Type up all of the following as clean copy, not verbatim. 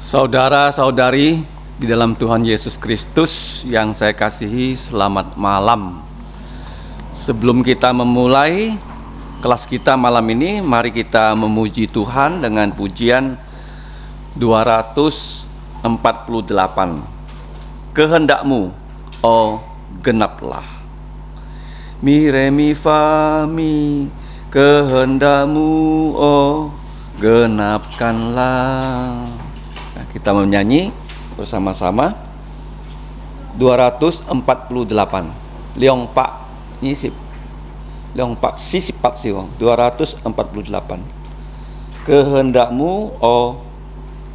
Saudara-saudari di dalam Tuhan Yesus Kristus yang saya kasihi, selamat malam. Sebelum kita memulai kelas kita malam ini, mari kita memuji Tuhan dengan pujian 248. Kehendakmu, oh genaplah. Mi re mi fa mi, kehendakmu, oh genapkanlah. Nah, kita menyanyi bersama-sama 248. Leong Pak Nyisip. Leong Pak Sisipat Siwong 248. Kehendakmu, oh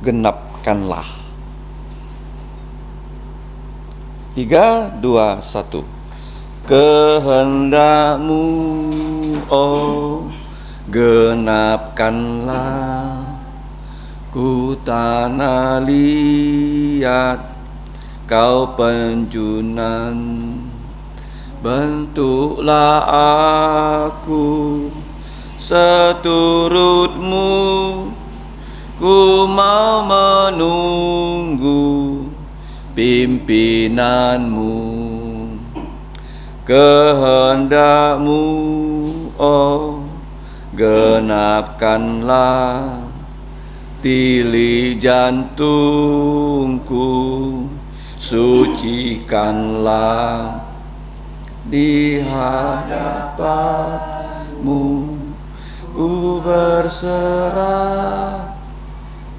genapkanlah. 3, 2, 1. Kehendakmu, oh genapkanlah. Ku tanah liat kau penjunan, bentuklah aku seturutmu. Ku mau menunggu pimpinanmu. Kehendakmu, oh genapkanlah. Tili jantungku sucikanlah di hadapanmu. Ku berserah,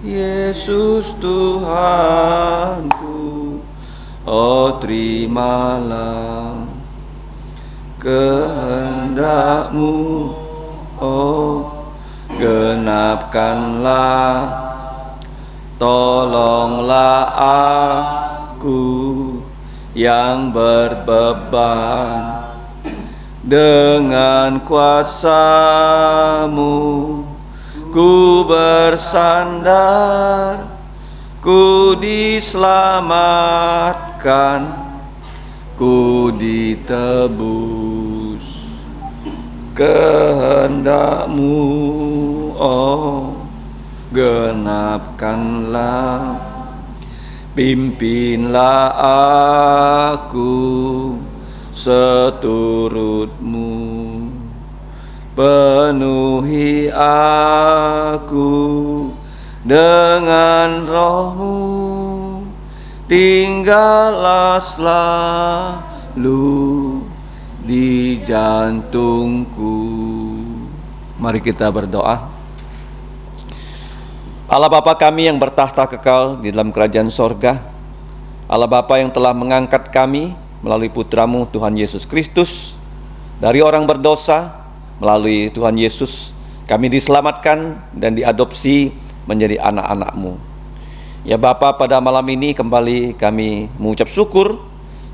Yesus Tuhanku, oh terimalah. Kehendakmu, oh genapkanlah. Tolonglah aku yang berbeban, dengan kuasa-Mu ku bersandar, ku diselamatkan, ku ditebus. Kehendakmu, oh genapkanlah. Pimpinlah aku seturutmu. Penuhi aku dengan roh-Mu. Tinggallah selalu di jantungku. Mari kita berdoa. Allah Bapa kami yang bertahta kekal di dalam kerajaan sorga, Allah Bapa yang telah mengangkat kami melalui Putra-Mu Tuhan Yesus Kristus dari orang berdosa. Melalui Tuhan Yesus kami diselamatkan dan diadopsi menjadi anak-anak-Mu. Ya Bapa, pada malam ini kembali kami mengucap syukur.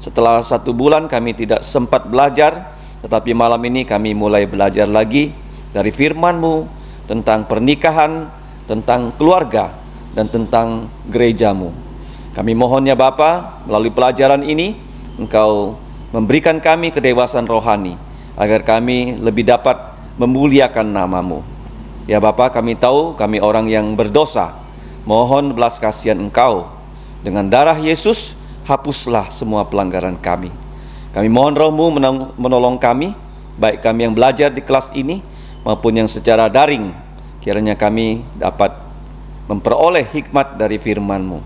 Setelah 1 bulan kami tidak sempat belajar, tetapi malam ini kami mulai belajar lagi dari firman-Mu tentang pernikahan, tentang keluarga, dan tentang gereja-Mu. Kami mohon ya Bapa, melalui pelajaran ini Engkau memberikan kami kedewasaan rohani, agar kami lebih dapat memuliakan nama-Mu. Ya Bapa, kami tahu kami orang yang berdosa. Mohon belas kasihan Engkau. Dengan darah Yesus, hapuslah semua pelanggaran kami. Kami mohon Roh-Mu menolong kami, baik kami yang belajar di kelas ini maupun yang secara daring. Kiranya kami dapat memperoleh hikmat dari firman-Mu.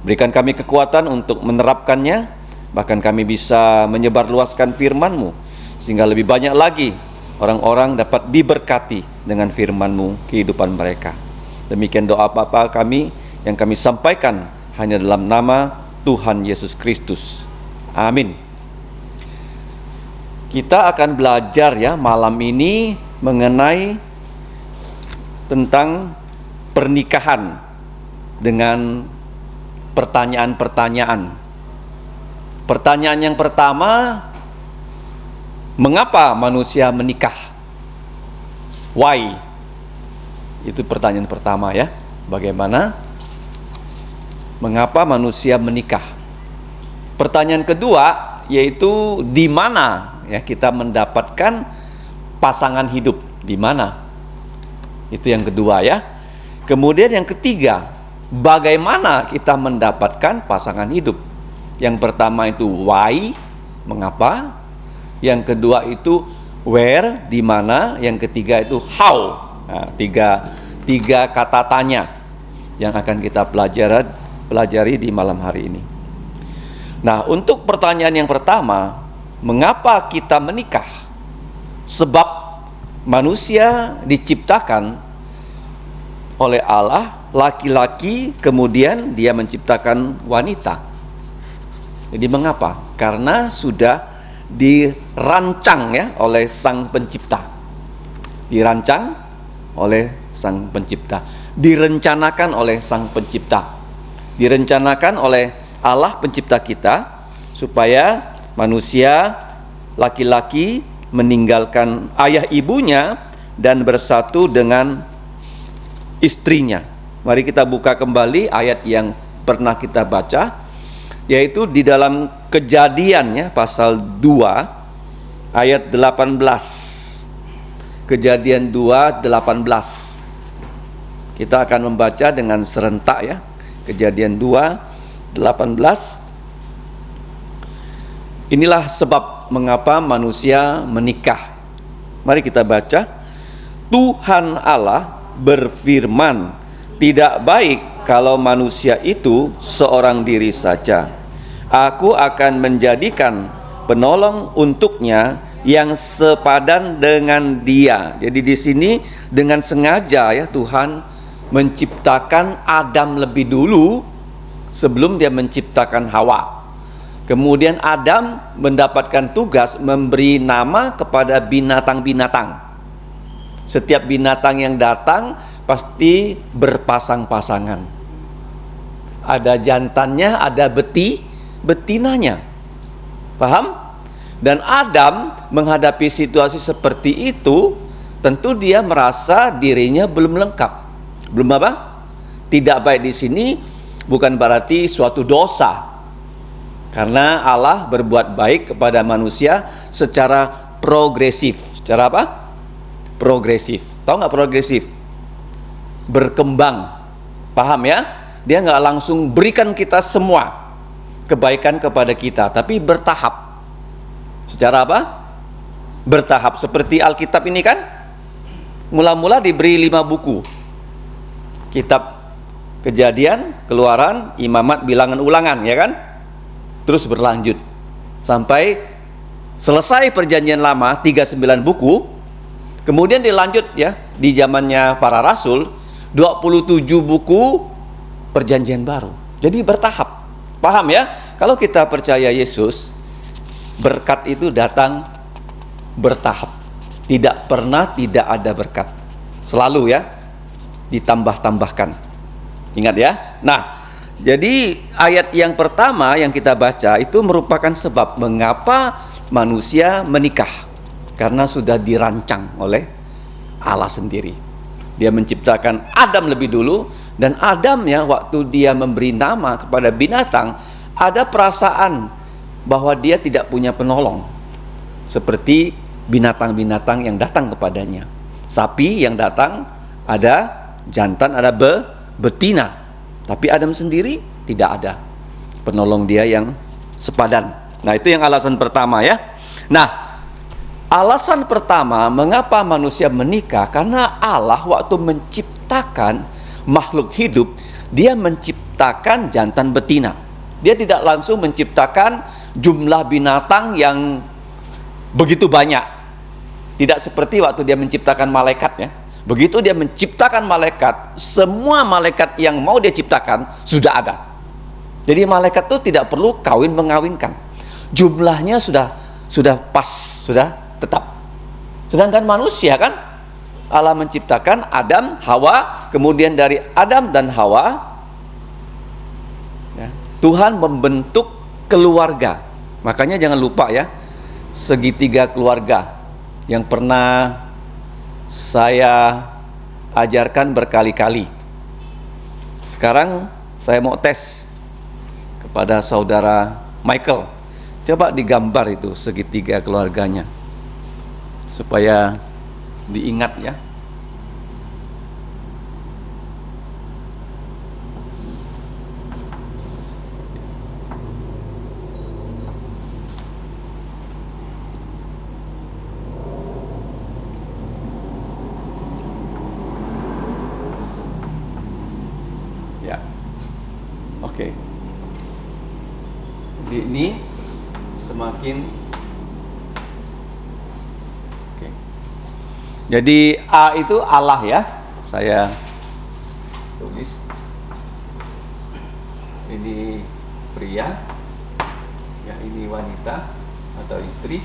Berikan kami kekuatan untuk menerapkannya, bahkan kami bisa menyebarluaskan firman-Mu, sehingga lebih banyak lagi orang-orang dapat diberkati dengan firman-Mu kehidupan mereka. Demikian doa Bapa kami yang kami sampaikan hanya dalam nama Tuhan Yesus Kristus. Amin. Kita akan belajar ya malam ini mengenai tentang pernikahan dengan pertanyaan-pertanyaan. Pertanyaan yang pertama, mengapa manusia menikah? Why? Itu pertanyaan pertama ya. Bagaimana? Mengapa manusia menikah? Pertanyaan kedua yaitu di mana ya kita mendapatkan pasangan hidup, di mana? Itu yang kedua ya. Kemudian yang ketiga, bagaimana kita mendapatkan pasangan hidup. Yang pertama itu why, mengapa. Yang kedua itu where, di mana. Yang ketiga itu how. Nah, tiga kata tanya yang akan kita pelajari di malam hari ini. Nah, untuk pertanyaan yang pertama, mengapa kita menikah? Sebab manusia diciptakan oleh Allah laki-laki, kemudian dia menciptakan wanita. Jadi mengapa? Karena sudah dirancang ya oleh Sang Pencipta. Dirancang oleh Sang Pencipta. Direncanakan oleh Sang Pencipta. Direncanakan oleh Allah Pencipta kita supaya manusia laki-laki meninggalkan ayah ibunya dan bersatu dengan istrinya. Mari kita buka kembali ayat yang pernah kita baca, yaitu di dalam Kejadian ya, pasal 2 ayat 18. Kejadian 2:18. Kita akan membaca dengan serentak ya. Kejadian 2:18. Inilah sebab mengapa manusia menikah. Mari kita baca. Tuhan Allah berfirman, tidak baik kalau manusia itu seorang diri saja. Aku akan menjadikan penolong untuknya yang sepadan dengan dia. Jadi di sini dengan sengaja ya Tuhan menciptakan Adam lebih dulu sebelum dia menciptakan Hawa. Kemudian Adam mendapatkan tugas memberi nama kepada binatang-binatang. Setiap binatang yang datang pasti berpasang-pasangan. Ada jantannya, ada betinanya. Paham? Dan Adam menghadapi situasi seperti itu, tentu dia merasa dirinya belum lengkap. Belum apa? Tidak baik di sini bukan berarti suatu dosa. Karena Allah berbuat baik kepada manusia secara progresif. Secara apa? Progresif. Tahu nggak progresif? Berkembang. Paham ya? Dia nggak langsung berikan kita semua kebaikan kepada kita, tapi bertahap. Secara apa? Bertahap. Seperti Alkitab ini kan, mula-mula diberi 5 buku. Kitab Kejadian, Keluaran, Imamat, Bilangan, Ulangan, ya kan? Terus berlanjut sampai selesai Perjanjian Lama 39 buku. Kemudian dilanjut ya di zamannya para rasul 27 buku Perjanjian Baru. Jadi bertahap. Paham ya? Kalau kita percaya Yesus, berkat itu datang bertahap. Tidak pernah tidak ada berkat. Selalu ya ditambah-tambahkan. Ingat ya? Nah, jadi ayat yang pertama yang kita baca itu merupakan sebab mengapa manusia menikah. Karena sudah dirancang oleh Allah sendiri. Dia menciptakan Adam lebih dulu, dan Adam ya waktu dia memberi nama kepada binatang, ada perasaan bahwa dia tidak punya penolong. Seperti binatang-binatang yang datang kepadanya. Sapi yang datang ada jantan, ada betina. Tapi Adam sendiri tidak ada penolong dia yang sepadan. Nah, itu yang alasan pertama ya. Nah, alasan pertama mengapa manusia menikah, karena Allah waktu menciptakan makhluk hidup, dia menciptakan jantan betina. Dia tidak langsung menciptakan jumlah binatang yang begitu banyak. Tidak seperti waktu dia menciptakan malaikat ya. Begitu dia menciptakan malaikat, semua malaikat yang mau dia ciptakan sudah ada. Jadi malaikat itu tidak perlu kawin mengawinkan. Jumlahnya sudah pas, sudah tetap. Sedangkan manusia kan, Allah menciptakan Adam, Hawa, kemudian dari Adam dan Hawa ya, Tuhan membentuk keluarga. Makanya jangan lupa ya, segitiga keluarga yang pernah saya ajarkan berkali-kali. Sekarang saya mau tes kepada saudara Michael. Coba digambar itu segitiga keluarganya, supaya diingat ya. semakin. Oke. Jadi A itu Allah ya. Saya tulis. Ini pria, ya ini wanita atau istri.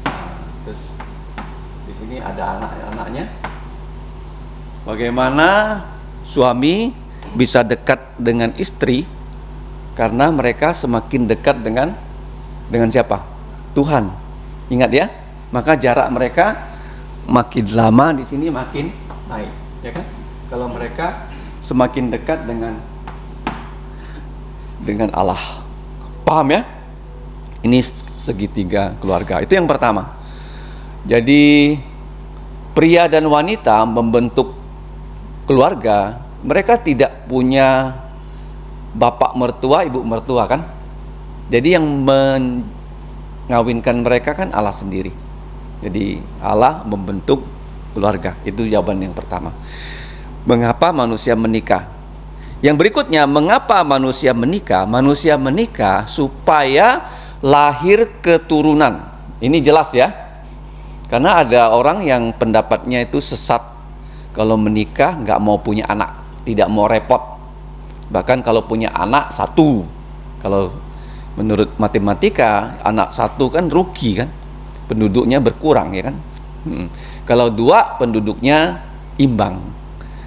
Nah, terus di sini ada anak-anaknya. Bagaimana suami bisa dekat dengan istri? Karena mereka semakin dekat dengan siapa? Tuhan. Ingat ya, maka jarak mereka makin lama di sini makin naik, ya kan? Kalau mereka semakin dekat dengan Allah. Paham ya? Ini segitiga keluarga. Itu yang pertama. Jadi pria dan wanita membentuk keluarga, mereka tidak punya bapak mertua, ibu mertua kan? Jadi yang mengawinkan mereka kan Allah sendiri. Jadi Allah membentuk keluarga. Itu jawaban yang pertama. Mengapa manusia menikah? Yang berikutnya, mengapa manusia menikah? Manusia menikah supaya lahir keturunan. Ini jelas ya. Karena ada orang yang pendapatnya itu sesat. Kalau menikah nggak mau punya anak, tidak mau repot. Bahkan kalau punya anak satu, kalau menurut matematika anak satu kan rugi kan, penduduknya berkurang ya kan. Kalau dua penduduknya imbang.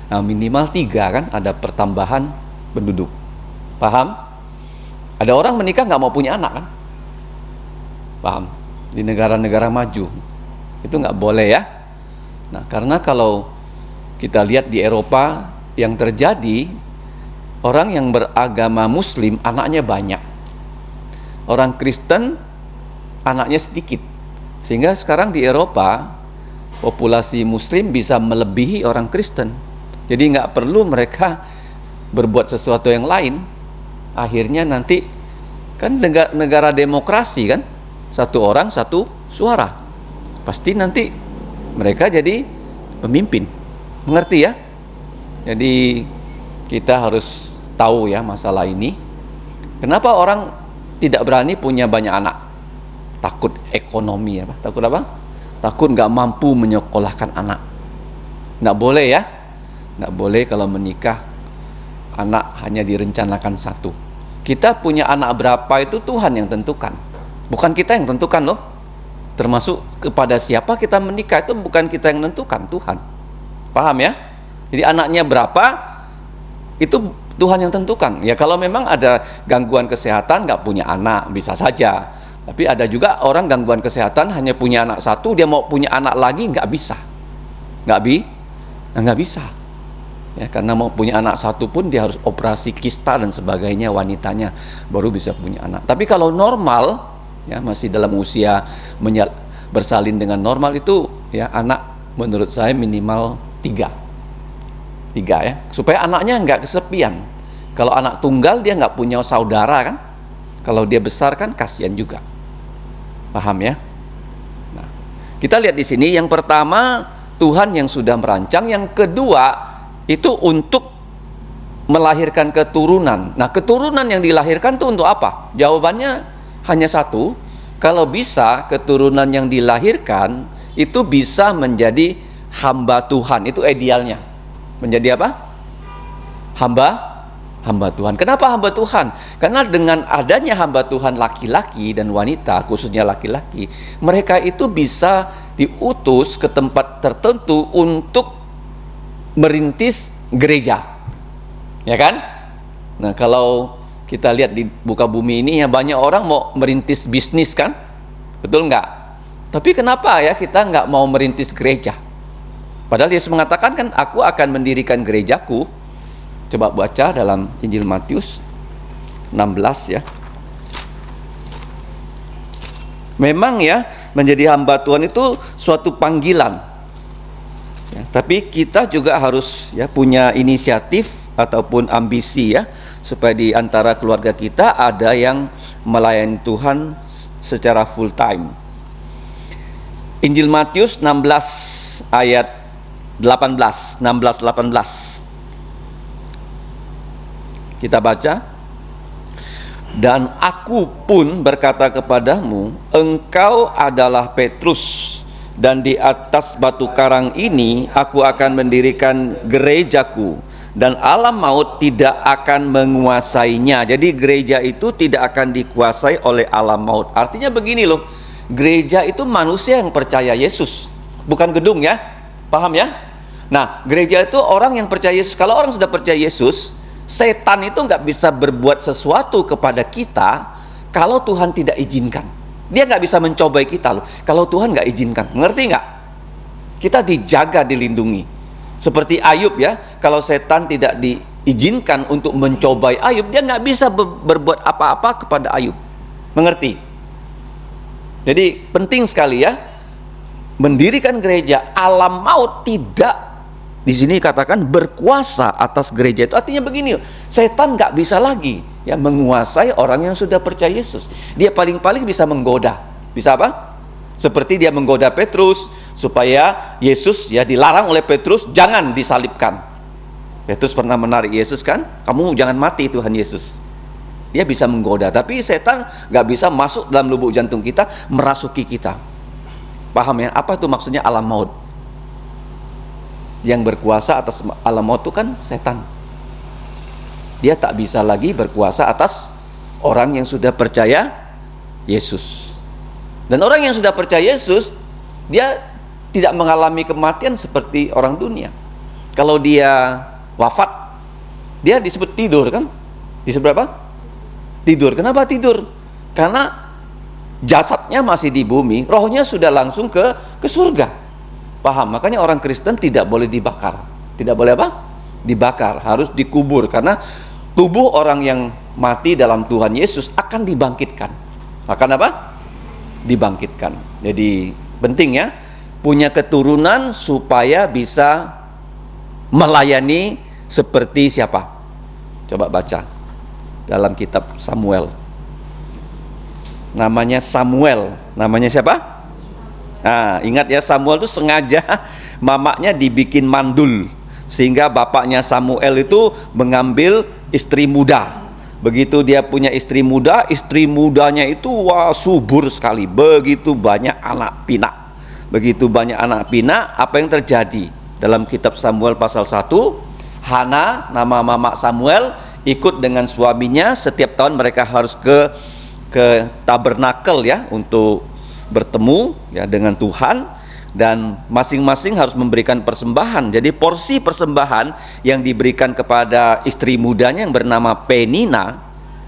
Nah, minimal 3 kan, ada pertambahan penduduk. Paham? Ada orang menikah nggak mau punya anak kan? Paham? Di negara-negara maju itu nggak boleh ya. Nah, karena kalau kita lihat di Eropa yang terjadi, orang yang beragama Muslim anaknya banyak, orang Kristen anaknya sedikit, sehingga sekarang di Eropa populasi Muslim bisa melebihi orang Kristen. Jadi nggak perlu mereka berbuat sesuatu yang lain. Akhirnya nanti kan negara demokrasi kan, satu orang satu suara, pasti nanti mereka jadi pemimpin. Mengerti ya? Jadi kita harus tahu ya masalah ini. Kenapa orang tidak berani punya banyak anak? Takut ekonomi ya, takut apa? Takut nggak mampu menyekolahkan anak. Nggak boleh ya. Nggak boleh kalau menikah anak hanya direncanakan satu. Kita punya anak berapa itu Tuhan yang tentukan, bukan kita yang tentukan loh. Termasuk kepada siapa kita menikah itu bukan kita yang tentukan, Tuhan. Paham ya? Jadi anaknya berapa itu Tuhan yang tentukan. Ya kalau memang ada gangguan kesehatan nggak punya anak bisa saja. Tapi ada juga orang gangguan kesehatan hanya punya anak satu, dia mau punya anak lagi nggak bisa. Nggak bisa. Ya, karena mau punya anak satu pun dia harus operasi kista dan sebagainya, wanitanya baru bisa punya anak. Tapi kalau normal, ya masih dalam usia bersalin dengan normal itu, ya anak menurut saya minimal 3 ya, supaya anaknya nggak kesepian. Kalau anak tunggal dia nggak punya saudara kan, kalau dia besar kan kasihan juga. Paham ya? Nah, kita lihat di sini yang pertama Tuhan yang sudah merancang, yang kedua itu untuk melahirkan keturunan. Nah, keturunan yang dilahirkan itu untuk apa? Jawabannya hanya satu. Kalau bisa keturunan yang dilahirkan itu bisa menjadi hamba Tuhan. Itu idealnya. Menjadi apa? Hamba Tuhan. Kenapa hamba Tuhan? Karena dengan adanya hamba Tuhan laki-laki dan wanita, khususnya laki-laki, mereka itu bisa diutus ke tempat tertentu untuk merintis gereja, ya kan? Nah, kalau kita lihat di muka bumi ini ya banyak orang mau merintis bisnis kan, betul nggak? Tapi kenapa ya kita nggak mau merintis gereja? Padahal Yesus mengatakan kan, aku akan mendirikan gerejaku. Coba baca dalam Injil Matius 16 ya. Memang ya menjadi hamba Tuhan itu suatu panggilan. Ya, tapi kita juga harus ya punya inisiatif ataupun ambisi ya, supaya di antara keluarga kita ada yang melayani Tuhan secara full time. Injil Matius 16 ayat 18, 16-18. Kita baca. Dan aku pun berkata kepadamu, engkau adalah Petrus, dan di atas batu karang ini aku akan mendirikan gerejaku, dan alam maut tidak akan menguasainya. Jadi gereja itu tidak akan dikuasai oleh alam maut. Artinya begini loh, gereja itu manusia yang percaya Yesus, bukan gedung ya, paham ya? Nah, gereja itu orang yang percaya Yesus. Kalau orang sudah percaya Yesus, setan itu nggak bisa berbuat sesuatu kepada kita kalau Tuhan tidak izinkan. Dia nggak bisa mencobai kita loh kalau Tuhan nggak izinkan. Mengerti nggak? Kita dijaga, dilindungi. Seperti Ayub ya, kalau setan tidak diizinkan untuk mencobai Ayub, dia nggak bisa berbuat apa-apa kepada Ayub. Mengerti? Jadi penting sekali ya, mendirikan gereja. Alam maut tidak, di sini katakan, berkuasa atas gereja. Itu artinya begini, setan nggak bisa lagi ya menguasai orang yang sudah percaya Yesus. Dia paling-paling bisa menggoda. Bisa apa? Seperti dia menggoda Petrus supaya Yesus ya dilarang oleh Petrus jangan disalibkan. Petrus pernah menarik Yesus kan, kamu jangan mati Tuhan Yesus. Dia bisa menggoda, tapi setan nggak bisa masuk dalam lubuk jantung kita, merasuki kita. Paham ya? Apa itu maksudnya alam maut? Yang berkuasa atas alam maut itu kan setan. Dia tak bisa lagi berkuasa atas orang yang sudah percaya Yesus. Dan orang yang sudah percaya Yesus, dia tidak mengalami kematian seperti orang dunia. Kalau dia wafat, dia disebut tidur kan? Disebut apa? Tidur. Kenapa tidur? Karena jasadnya masih di bumi, rohnya sudah langsung ke surga. Paham? Makanya orang Kristen tidak boleh dibakar. Tidak boleh apa? Dibakar, harus dikubur. Karena tubuh orang yang mati dalam Tuhan Yesus akan dibangkitkan. Akan apa? Dibangkitkan. Jadi penting ya, punya keturunan supaya bisa melayani seperti siapa? Coba baca dalam kitab Samuel. Namanya Samuel. Namanya siapa? Nah, ingat ya, Samuel itu sengaja mamaknya dibikin mandul sehingga bapaknya Samuel itu mengambil istri muda. Begitu dia punya istri muda, istri mudanya itu wah subur sekali, begitu banyak anak pinak. Begitu banyak anak pinak, apa yang terjadi? Dalam kitab Samuel pasal 1, Hana, nama mama Samuel, ikut dengan suaminya. Setiap tahun mereka harus ke tabernakel ya untuk bertemu ya dengan Tuhan, dan masing-masing harus memberikan persembahan. Jadi porsi persembahan yang diberikan kepada istri mudanya yang bernama Penina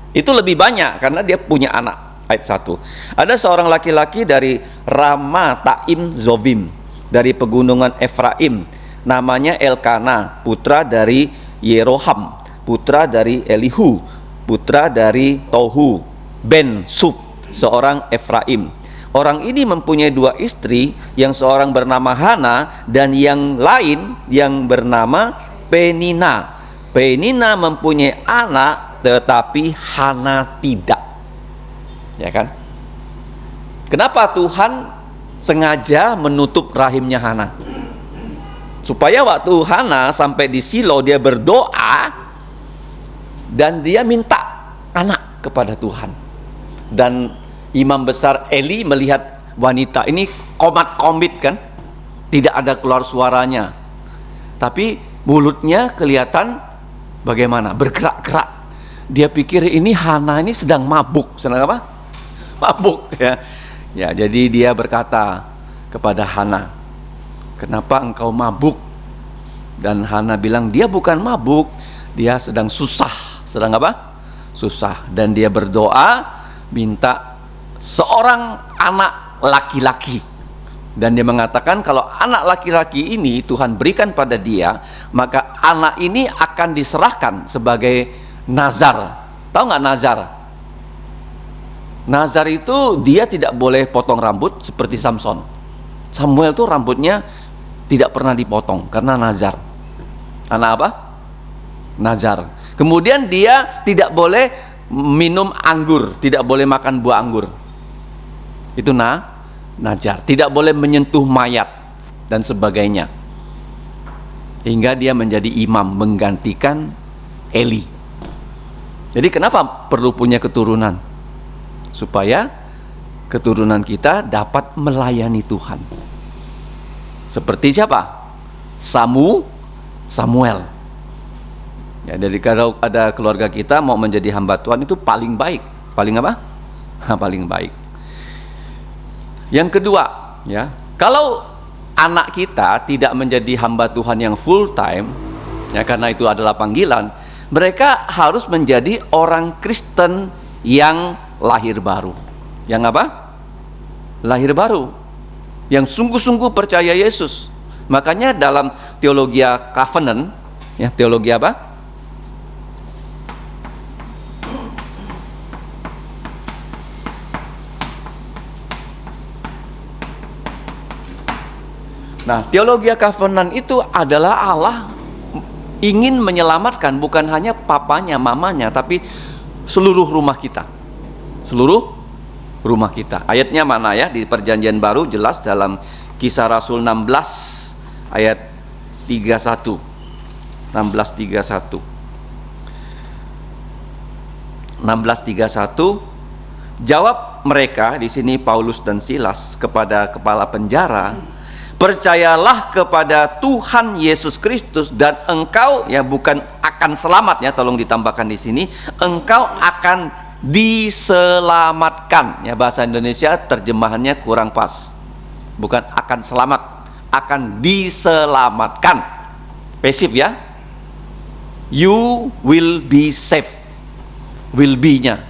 itu lebih banyak karena dia punya anak. Ayat 1. Ada seorang laki-laki dari Ramataim Zovim, dari pegunungan Efraim, namanya Elkana, putra dari Yeroham, putra dari Elihu, putra dari Tohu ben Suf, seorang Efraim. Orang ini mempunyai dua istri, yang seorang bernama Hana dan yang lain yang bernama Penina. Penina mempunyai anak tetapi Hana tidak. Ya kan? Kenapa Tuhan sengaja menutup rahimnya Hana? Supaya waktu Hana sampai di Silo dia berdoa dan dia minta anak kepada Tuhan. Dan Imam besar Eli melihat wanita ini komat-komit kan, tidak ada keluar suaranya, tapi mulutnya kelihatan bagaimana, bergerak-gerak. Dia pikir ini Hana ini sedang mabuk. Sedang apa? Mabuk ya. Ya, jadi dia berkata kepada Hana, kenapa engkau mabuk? Dan Hana bilang dia bukan mabuk, dia sedang susah. Sedang apa? Susah. Dan dia berdoa minta seorang anak laki-laki, dan dia mengatakan kalau anak laki-laki ini Tuhan berikan pada dia, maka anak ini akan diserahkan sebagai nazar. Tahu nggak nazar? Nazar itu dia tidak boleh potong rambut seperti Samson. Samuel tuh rambutnya tidak pernah dipotong karena nazar. Anak apa? Nazar. Kemudian dia tidak boleh minum anggur, tidak boleh makan buah anggur. Itu nazar. Tidak boleh menyentuh mayat dan sebagainya. Hingga dia menjadi imam menggantikan Eli. Jadi kenapa perlu punya keturunan? Supaya keturunan kita dapat melayani Tuhan. Seperti siapa? Samuel. Ya, jadi kalau ada keluarga kita mau menjadi hamba Tuhan itu paling baik. Paling apa? Paling baik. Yang kedua, ya, kalau anak kita tidak menjadi hamba Tuhan yang full time, ya, karena itu adalah panggilan, mereka harus menjadi orang Kristen yang lahir baru. Yang apa? Lahir baru. Yang sungguh-sungguh percaya Yesus. Makanya dalam teologi covenant, ya, teologi apa? Nah, teologi covenant itu adalah Allah ingin menyelamatkan bukan hanya papanya, mamanya, tapi seluruh rumah kita. Seluruh rumah kita. Ayatnya mana ya? Di Perjanjian Baru jelas dalam Kisah Rasul 16 ayat 31. 16:31. 16:31. Jawab mereka, di sini Paulus dan Silas, kepada kepala penjara, percayalah kepada Tuhan Yesus Kristus dan engkau, ya, bukan akan selamat, ya, tolong ditambahkan di sini, engkau akan diselamatkan. Ya, bahasa Indonesia terjemahannya kurang pas. Bukan akan selamat, akan diselamatkan. Pasif, ya. You will be saved. Will be-nya.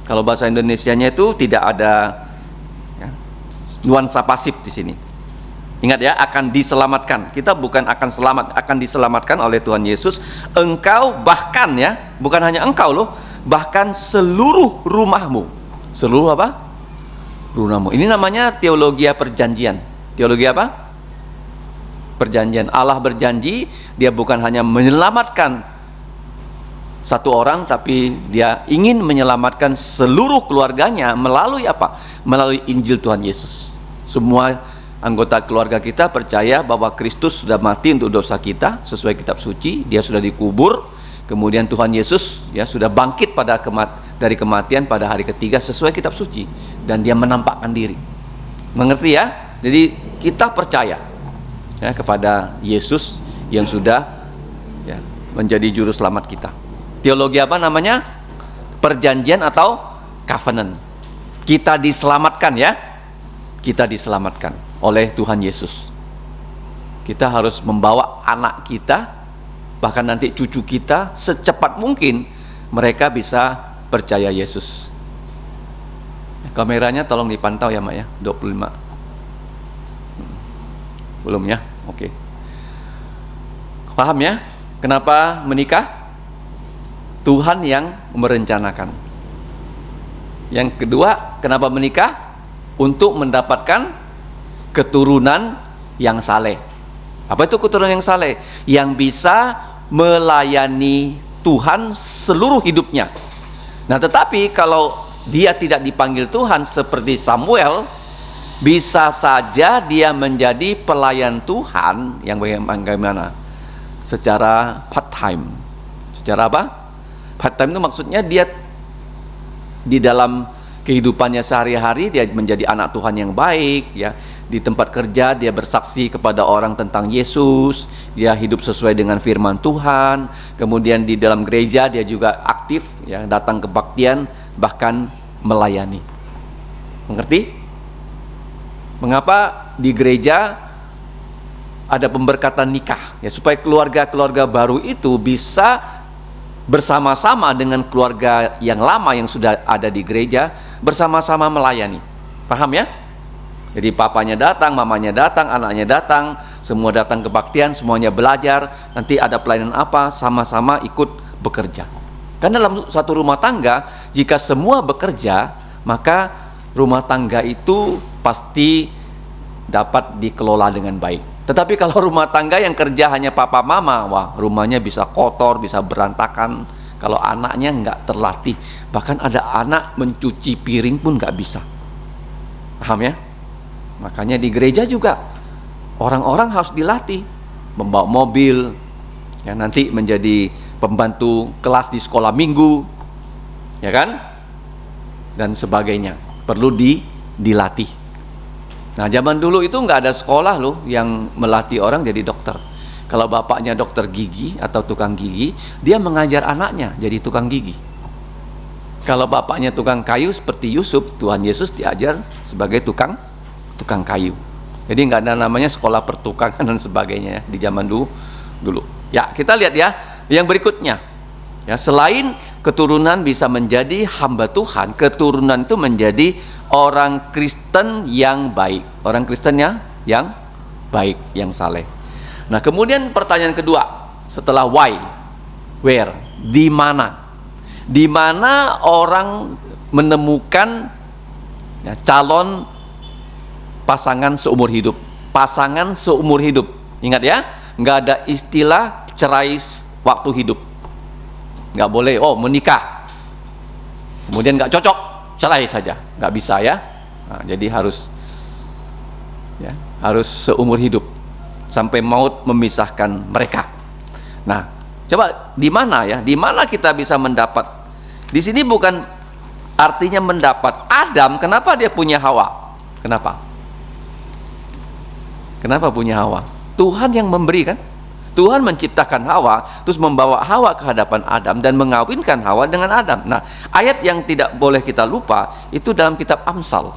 Kalau bahasa Indonesianya itu tidak ada, ya, nuansa pasif di sini. Ingat, ya, akan diselamatkan. Kita bukan akan selamat, akan diselamatkan oleh Tuhan Yesus. Engkau bahkan, ya, bukan hanya engkau loh, bahkan seluruh rumahmu. Seluruh apa? Rumahmu. Ini namanya teologi perjanjian. Teologi apa? Perjanjian. Allah berjanji, dia bukan hanya menyelamatkan satu orang, tapi dia ingin menyelamatkan seluruh keluarganya melalui apa? Melalui Injil Tuhan Yesus. Semua anggota keluarga kita percaya bahwa Kristus sudah mati untuk dosa kita sesuai kitab suci, dia sudah dikubur, kemudian Tuhan Yesus, ya, sudah bangkit dari kematian pada hari ketiga sesuai kitab suci, dan dia menampakkan diri. Mengerti, ya? Jadi kita percaya, ya, kepada Yesus yang sudah, ya, menjadi juru selamat kita. Teologi apa namanya? Perjanjian atau covenant. Kita diselamatkan, ya. Kita diselamatkan oleh Tuhan Yesus. Kita harus membawa anak kita, bahkan nanti cucu kita, secepat mungkin mereka bisa percaya Yesus. Kameranya tolong dipantau, ya, Mak, ya. 25. Belum, ya? Oke. Paham, ya? Kenapa menikah? Tuhan yang merencanakan. Yang kedua, kenapa menikah? Untuk mendapatkan keturunan yang saleh. Apa itu keturunan yang saleh? Yang bisa melayani Tuhan seluruh hidupnya. Nah, tetapi kalau dia tidak dipanggil Tuhan seperti Samuel, bisa saja dia menjadi pelayan Tuhan yang bagaimana? Secara part time. Secara apa? Part time itu maksudnya dia di dalam kehidupannya sehari-hari dia menjadi anak Tuhan yang baik, ya. Di tempat kerja dia bersaksi kepada orang tentang Yesus, dia hidup sesuai dengan firman Tuhan. Kemudian di dalam gereja dia juga aktif, ya, datang kebaktian, bahkan melayani. Mengerti? Mengapa di gereja ada pemberkatan nikah, ya, supaya keluarga-keluarga baru itu bisa bersama-sama dengan keluarga yang lama yang sudah ada di gereja, bersama-sama melayani. Paham, ya? Jadi papanya datang, mamanya datang, anaknya datang, semua datang kebaktian, semuanya belajar. Nanti ada pelayanan apa, sama-sama ikut bekerja. Karena dalam satu rumah tangga, jika semua bekerja, maka rumah tangga itu pasti dapat dikelola dengan baik. Tetapi kalau rumah tangga yang kerja hanya papa mama, wah, rumahnya bisa kotor, bisa berantakan. Kalau anaknya nggak terlatih, bahkan ada anak mencuci piring pun nggak bisa. Paham, ya? Makanya di gereja juga orang-orang harus dilatih membawa mobil, ya, nanti menjadi pembantu kelas di sekolah minggu, ya kan? Dan sebagainya, perlu dilatih. Nah, zaman dulu itu nggak ada sekolah loh yang melatih orang jadi dokter. Kalau bapaknya dokter gigi atau tukang gigi, dia mengajar anaknya jadi tukang gigi. Kalau bapaknya tukang kayu seperti Yusuf, Tuhan Yesus diajar sebagai tukang kayu. Jadi nggak ada namanya sekolah pertukangan dan sebagainya ya, di zaman dulu. Ya, kita lihat ya, yang berikutnya. Ya, selain keturunan bisa menjadi hamba Tuhan, keturunan itu menjadi orang Kristen yang baik. Orang Kristen yang baik, yang saleh. Nah, kemudian pertanyaan kedua, setelah why, where, di mana? Di mana orang menemukan ya, calon pasangan seumur hidup? Pasangan seumur hidup. Ingat ya, nggak ada istilah cerai waktu hidup. Nggak boleh, menikah kemudian nggak cocok, cerai saja, nggak bisa ya. Nah, jadi harus seumur hidup sampai maut memisahkan mereka. Nah, coba di mana ya? Di mana kita bisa mendapat? Di sini bukan artinya mendapat. Adam, kenapa dia punya Hawa? Kenapa punya Hawa? Tuhan yang memberi kan? Tuhan menciptakan Hawa, terus membawa Hawa ke hadapan Adam dan mengawinkan Hawa dengan Adam. Nah, ayat yang tidak boleh kita lupa itu dalam kitab Amsal.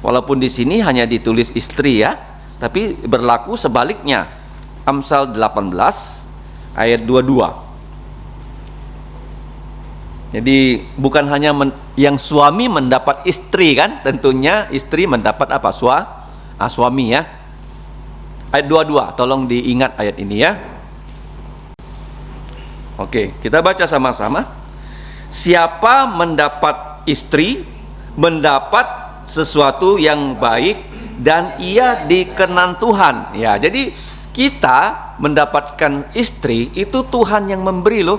Walaupun di sini hanya ditulis istri ya, tapi berlaku sebaliknya. Amsal 18 ayat 22. Jadi bukan hanya yang suami mendapat istri kan, tentunya istri mendapat apa? Suami ya. Ayat 22, tolong diingat ayat ini ya. Oke, kita baca sama-sama. Siapa mendapat istri, mendapat sesuatu yang baik, dan ia dikenan Tuhan. Ya, jadi kita mendapatkan istri itu Tuhan yang memberi loh.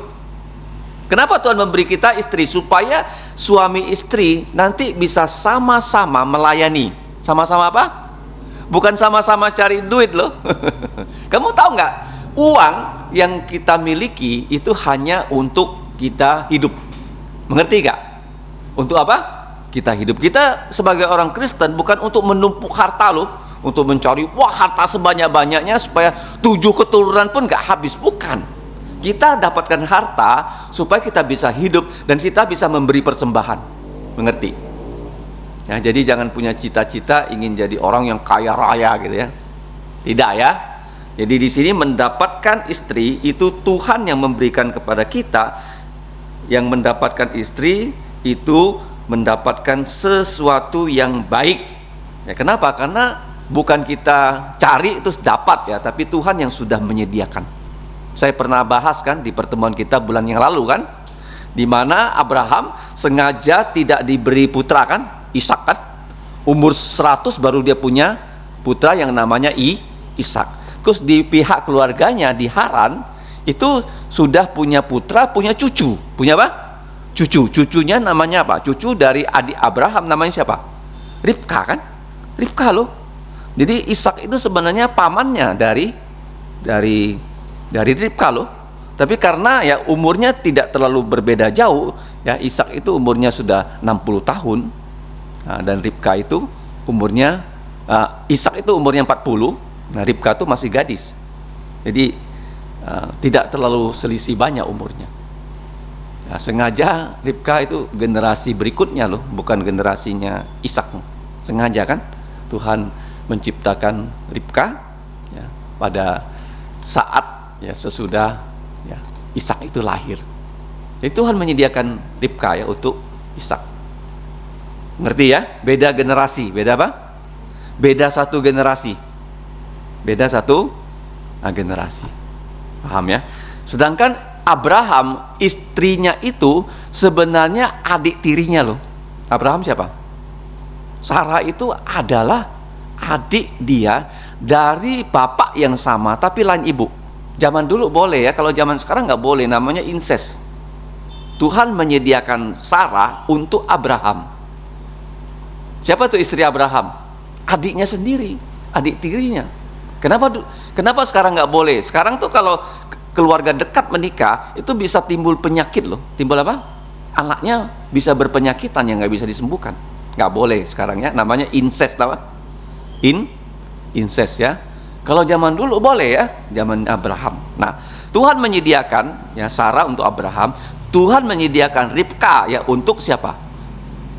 Kenapa Tuhan memberi kita istri? Supaya suami istri nanti bisa sama-sama melayani. Sama-sama apa? Bukan sama-sama cari duit loh. Kamu tahu nggak? Uang yang kita miliki itu hanya untuk kita hidup. Mengerti nggak? Untuk apa? Kita hidup. Kita sebagai orang Kristen bukan untuk menumpuk harta loh, untuk mencari harta sebanyak-banyaknya supaya 7 keturunan pun nggak habis. Bukan. Kita dapatkan harta supaya kita bisa hidup dan kita bisa memberi persembahan. Mengerti? Ya, jadi jangan punya cita-cita ingin jadi orang yang kaya raya gitu ya. Tidak ya. Jadi di sini mendapatkan istri itu Tuhan yang memberikan kepada kita. Yang mendapatkan istri itu mendapatkan sesuatu yang baik. Ya, kenapa? Karena bukan kita cari terus dapat ya, tapi Tuhan yang sudah menyediakan. Saya pernah bahas kan di pertemuan kita bulan yang lalu kan, di mana Abraham sengaja tidak diberi putra kan, Ishak kan, umur 100 baru dia punya putra yang namanya Ishak. Terus di pihak keluarganya di Haran itu sudah punya putra, punya cucu. Punya apa? Cucunya namanya apa? Cucu dari adik Abraham namanya siapa? Ribka kan? Ribka loh. Jadi Ishak itu sebenarnya pamannya dari Ribka loh. Tapi karena ya umurnya tidak terlalu berbeda jauh, ya Ishak itu umurnya sudah 60 tahun. Nah, dan Ribka itu umurnya Ishak itu umurnya 40. Nah, Ribka itu masih gadis. Jadi tidak terlalu selisih banyak umurnya. Ya, sengaja Ribka itu generasi berikutnya loh, bukan generasinya Ishak. Sengaja kan Tuhan menciptakan Ribka ya, pada saat ya sesudah ya Ishak itu lahir. Jadi Tuhan menyediakan Ribka ya untuk Ishak. Ngerti ya? Beda generasi. Beda apa? Beda satu generasi. Beda satu generasi. Paham ya? Sedangkan Abraham, istrinya itu sebenarnya adik tirinya loh. Abraham siapa? Sarah itu adalah adik dia dari bapak yang sama tapi lain ibu. Zaman dulu boleh ya, kalau zaman sekarang nggak boleh, namanya incest. Tuhan menyediakan Sarah untuk Abraham. Siapa tuh istri Abraham? Adiknya sendiri, adik tirinya. Kenapa sekarang nggak boleh? Sekarang tuh kalau keluarga dekat menikah itu bisa timbul penyakit loh. Timbul apa? anaknya bisa berpenyakitan yang nggak bisa disembuhkan. Nggak boleh sekarang ya, namanya incest, tahu? Incest ya. Kalau zaman dulu boleh ya, zaman Abraham. Nah, Tuhan menyediakan ya Sarah untuk Abraham, Tuhan menyediakan Ribka ya untuk siapa?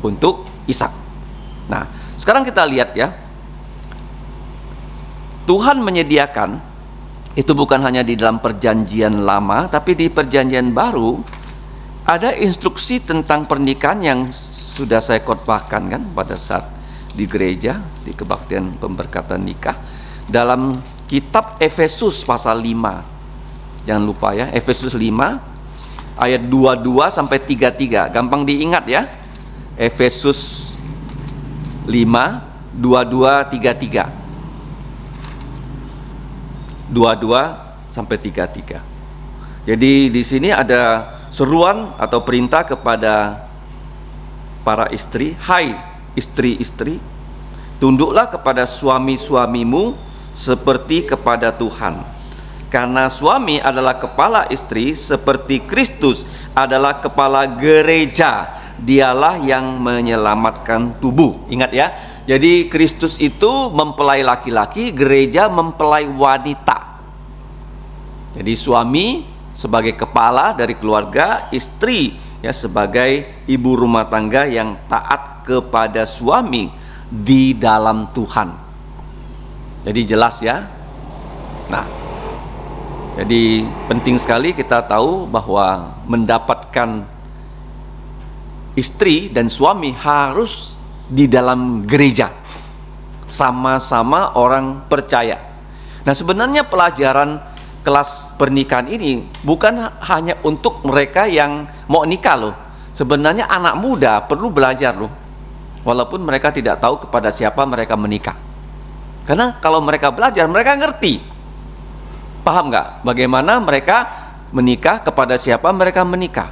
Untuk Ishak. Nah, sekarang kita lihat ya, Tuhan menyediakan itu bukan hanya di dalam perjanjian lama, tapi di perjanjian baru ada instruksi tentang pernikahan yang sudah saya khotbahkan kan pada saat di gereja, di kebaktian pemberkatan nikah, dalam kitab Efesus pasal 5. Jangan lupa ya, Efesus 5 ayat 22 sampai 33. Gampang diingat ya. Efesus 5 22 33. 22 sampai 33. Jadi di sini ada seruan atau perintah kepada para istri, hai istri-istri, tunduklah kepada suami-suamimu seperti kepada Tuhan. Karena suami adalah kepala istri seperti Kristus adalah kepala gereja. Dialah yang menyelamatkan tubuh. Ingat ya. Jadi Kristus itu mempelai laki-laki, gereja mempelai wanita. Jadi suami sebagai kepala dari keluarga, istri ya sebagai ibu rumah tangga yang taat kepada suami di dalam Tuhan. Jadi jelas ya. Nah, jadi penting sekali kita tahu bahwa mendapatkan istri dan suami harus di dalam gereja, sama-sama orang percaya. Nah, sebenarnya pelajaran kelas pernikahan ini bukan hanya untuk mereka yang mau nikah loh. Sebenarnya anak muda perlu belajar loh, walaupun mereka tidak tahu kepada siapa mereka menikah. Karena kalau mereka belajar, mereka ngerti. Paham nggak? Bagaimana mereka menikah, kepada siapa mereka menikah.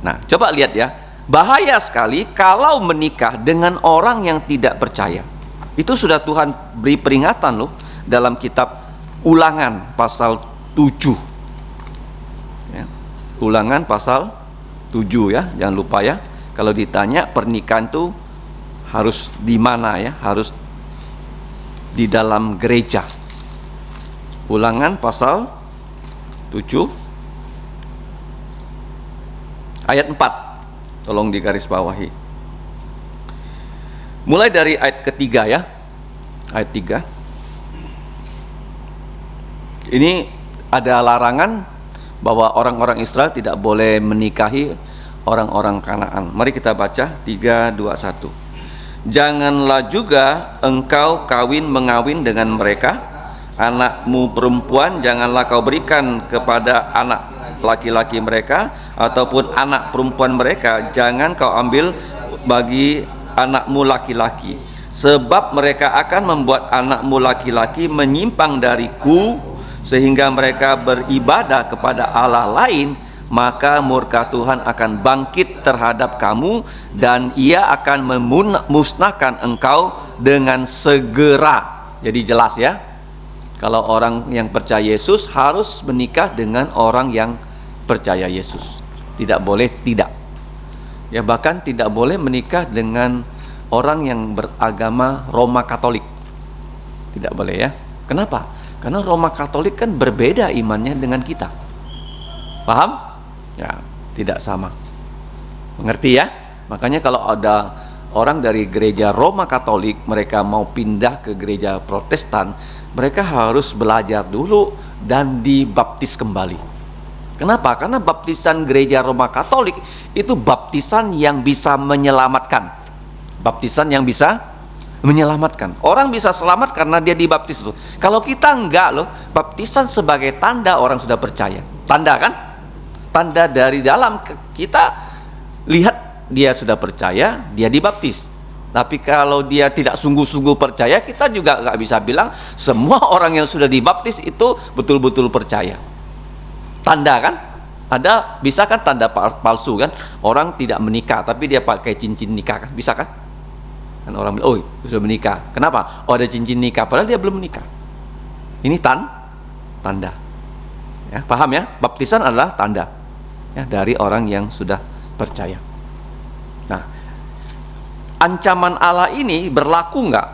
Nah, coba lihat ya. Bahaya sekali kalau menikah dengan orang yang tidak percaya. Itu sudah Tuhan beri peringatan loh dalam kitab Ulangan pasal 7 ya. Ulangan pasal 7 ya. Jangan lupa ya, kalau ditanya pernikahan itu harus di mana ya, harus di dalam gereja. Ulangan pasal 7 ayat 4. Tolong digarisbawahi. Mulai dari ayat ketiga ya. Ayat 3. Ini ada larangan bahwa orang-orang Israel tidak boleh menikahi orang-orang Kanaan. Mari kita baca 3, 2, 1. Janganlah juga engkau mengawin dengan mereka. Anakmu perempuan janganlah kau berikan kepada anak laki-laki mereka, ataupun anak perempuan mereka jangan kau ambil bagi anakmu laki-laki, sebab mereka akan membuat anakmu laki-laki menyimpang dariku sehingga mereka beribadah kepada Allah lain, maka murka Tuhan akan bangkit terhadap kamu dan ia akan memusnahkan engkau dengan segera. Jadi jelas ya, kalau orang yang percaya Yesus harus menikah dengan orang yang percaya Yesus. Tidak boleh tidak. Ya, bahkan tidak boleh menikah dengan orang yang beragama Roma Katolik. Tidak boleh ya. Kenapa? Karena Roma Katolik kan berbeda imannya dengan kita. Paham? Ya, tidak sama. Mengerti ya? Makanya kalau ada orang dari gereja Roma Katolik, mereka mau pindah ke gereja Protestan, mereka harus belajar dulu dan dibaptis kembali. Kenapa? Karena baptisan gereja Roma Katolik itu baptisan yang bisa menyelamatkan. Baptisan yang bisa menyelamatkan. Orang bisa selamat karena dia dibaptis itu. Kalau kita enggak loh, baptisan sebagai tanda orang sudah percaya. Tanda kan? Tanda dari dalam kita lihat dia sudah percaya, dia dibaptis. Tapi kalau dia tidak sungguh-sungguh percaya, kita juga nggak bisa bilang semua orang yang sudah dibaptis itu betul-betul percaya. Tanda kan? Ada, bisa kan tanda palsu kan? Orang tidak menikah tapi dia pakai cincin nikah kan? Bisa kan? Kan orang bilang, oh sudah menikah. Kenapa? Oh ada cincin nikah, padahal dia belum menikah. Ini tanda. Ya, paham ya? Baptisan adalah tanda. ya, dari orang yang sudah percaya. Nah, ancaman Allah ini berlaku nggak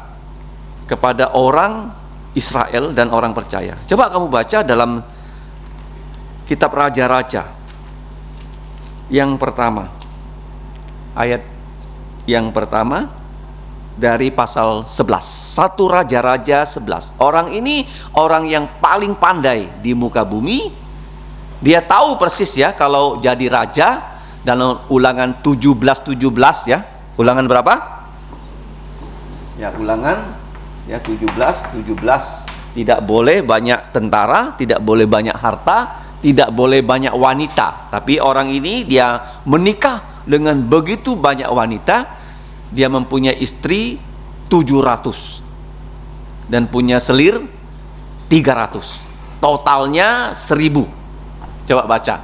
kepada orang Israel dan orang percaya? Coba kamu baca dalam kitab Raja-Raja yang pertama, ayat yang pertama dari pasal 11. 1 Raja-Raja 11. Orang ini orang yang paling pandai di muka bumi. Dia tahu persis ya kalau jadi raja. Dalam Ulangan 17:17 ya. Ulangan berapa? Ya, Ulangan ya 17:17. Tidak boleh banyak tentara, tidak boleh banyak harta, tidak boleh banyak wanita. Tapi orang ini dia menikah dengan begitu banyak wanita. Dia mempunyai istri 700 dan punya selir 300. Totalnya 1000. Coba baca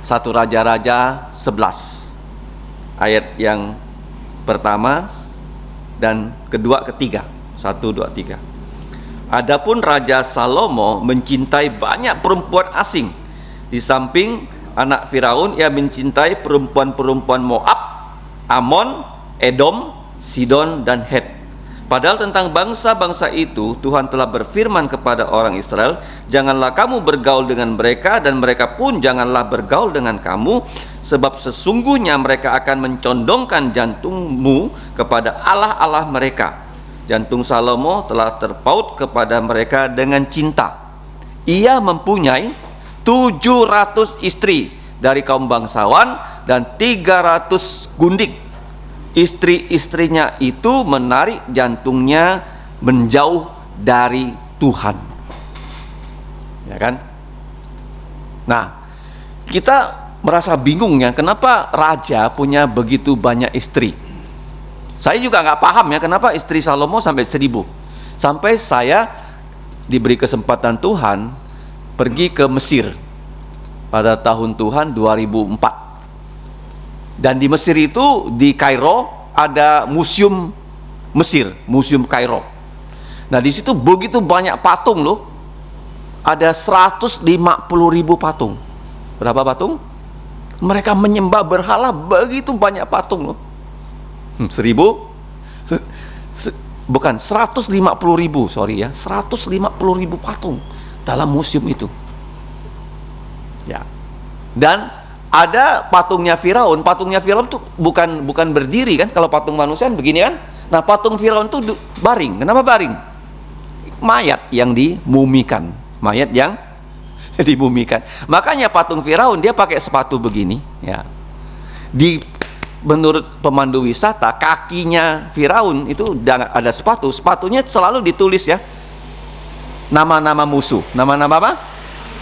1 Raja-Raja 11 ayat yang pertama dan kedua ketiga. 1, 2, 3. Adapun Raja Salomo mencintai banyak perempuan asing. Di samping anak Firaun, ia mencintai perempuan-perempuan Moab, Amon, Edom, Sidon, dan Het. Padahal tentang bangsa-bangsa itu Tuhan telah berfirman kepada orang Israel, janganlah kamu bergaul dengan mereka, dan mereka pun janganlah bergaul dengan kamu, sebab sesungguhnya mereka akan mencondongkan jantungmu kepada allah-allah mereka. Jantung Salomo telah terpaut kepada mereka dengan cinta. Ia mempunyai 700 istri dari kaum bangsawan dan 300 gundik. Istri-istrinya itu menarik jantungnya menjauh dari Tuhan. Ya kan? Nah, kita merasa bingung ya, kenapa raja punya begitu banyak istri? Saya juga nggak paham ya, kenapa istri Salomo sampai 1000. Sampai saya diberi kesempatan Tuhan pergi ke Mesir pada tahun Tuhan 2004. Dan di Mesir itu, di Kairo, ada museum Mesir, museum Kairo. Nah, di situ begitu banyak patung loh. Ada 150.000 patung. Berapa patung? Mereka menyembah berhala, begitu banyak patung loh. 1000? Bukan, 150.000, sorry ya. 150.000 patung dalam museum itu. Ya. Dan ada patungnya Firaun. Patungnya Firaun tuh bukan berdiri kan? Kalau patung manusia begini kan? Nah, patung Firaun tuh baring. Kenapa baring? Mayat yang dimumikan. Mayat yang dimumikan. Makanya patung Firaun dia pakai sepatu begini, ya. Menurut pemandu wisata, kakinya Firaun itu ada sepatu. Sepatunya selalu ditulis ya, nama-nama musuh. Nama-nama apa?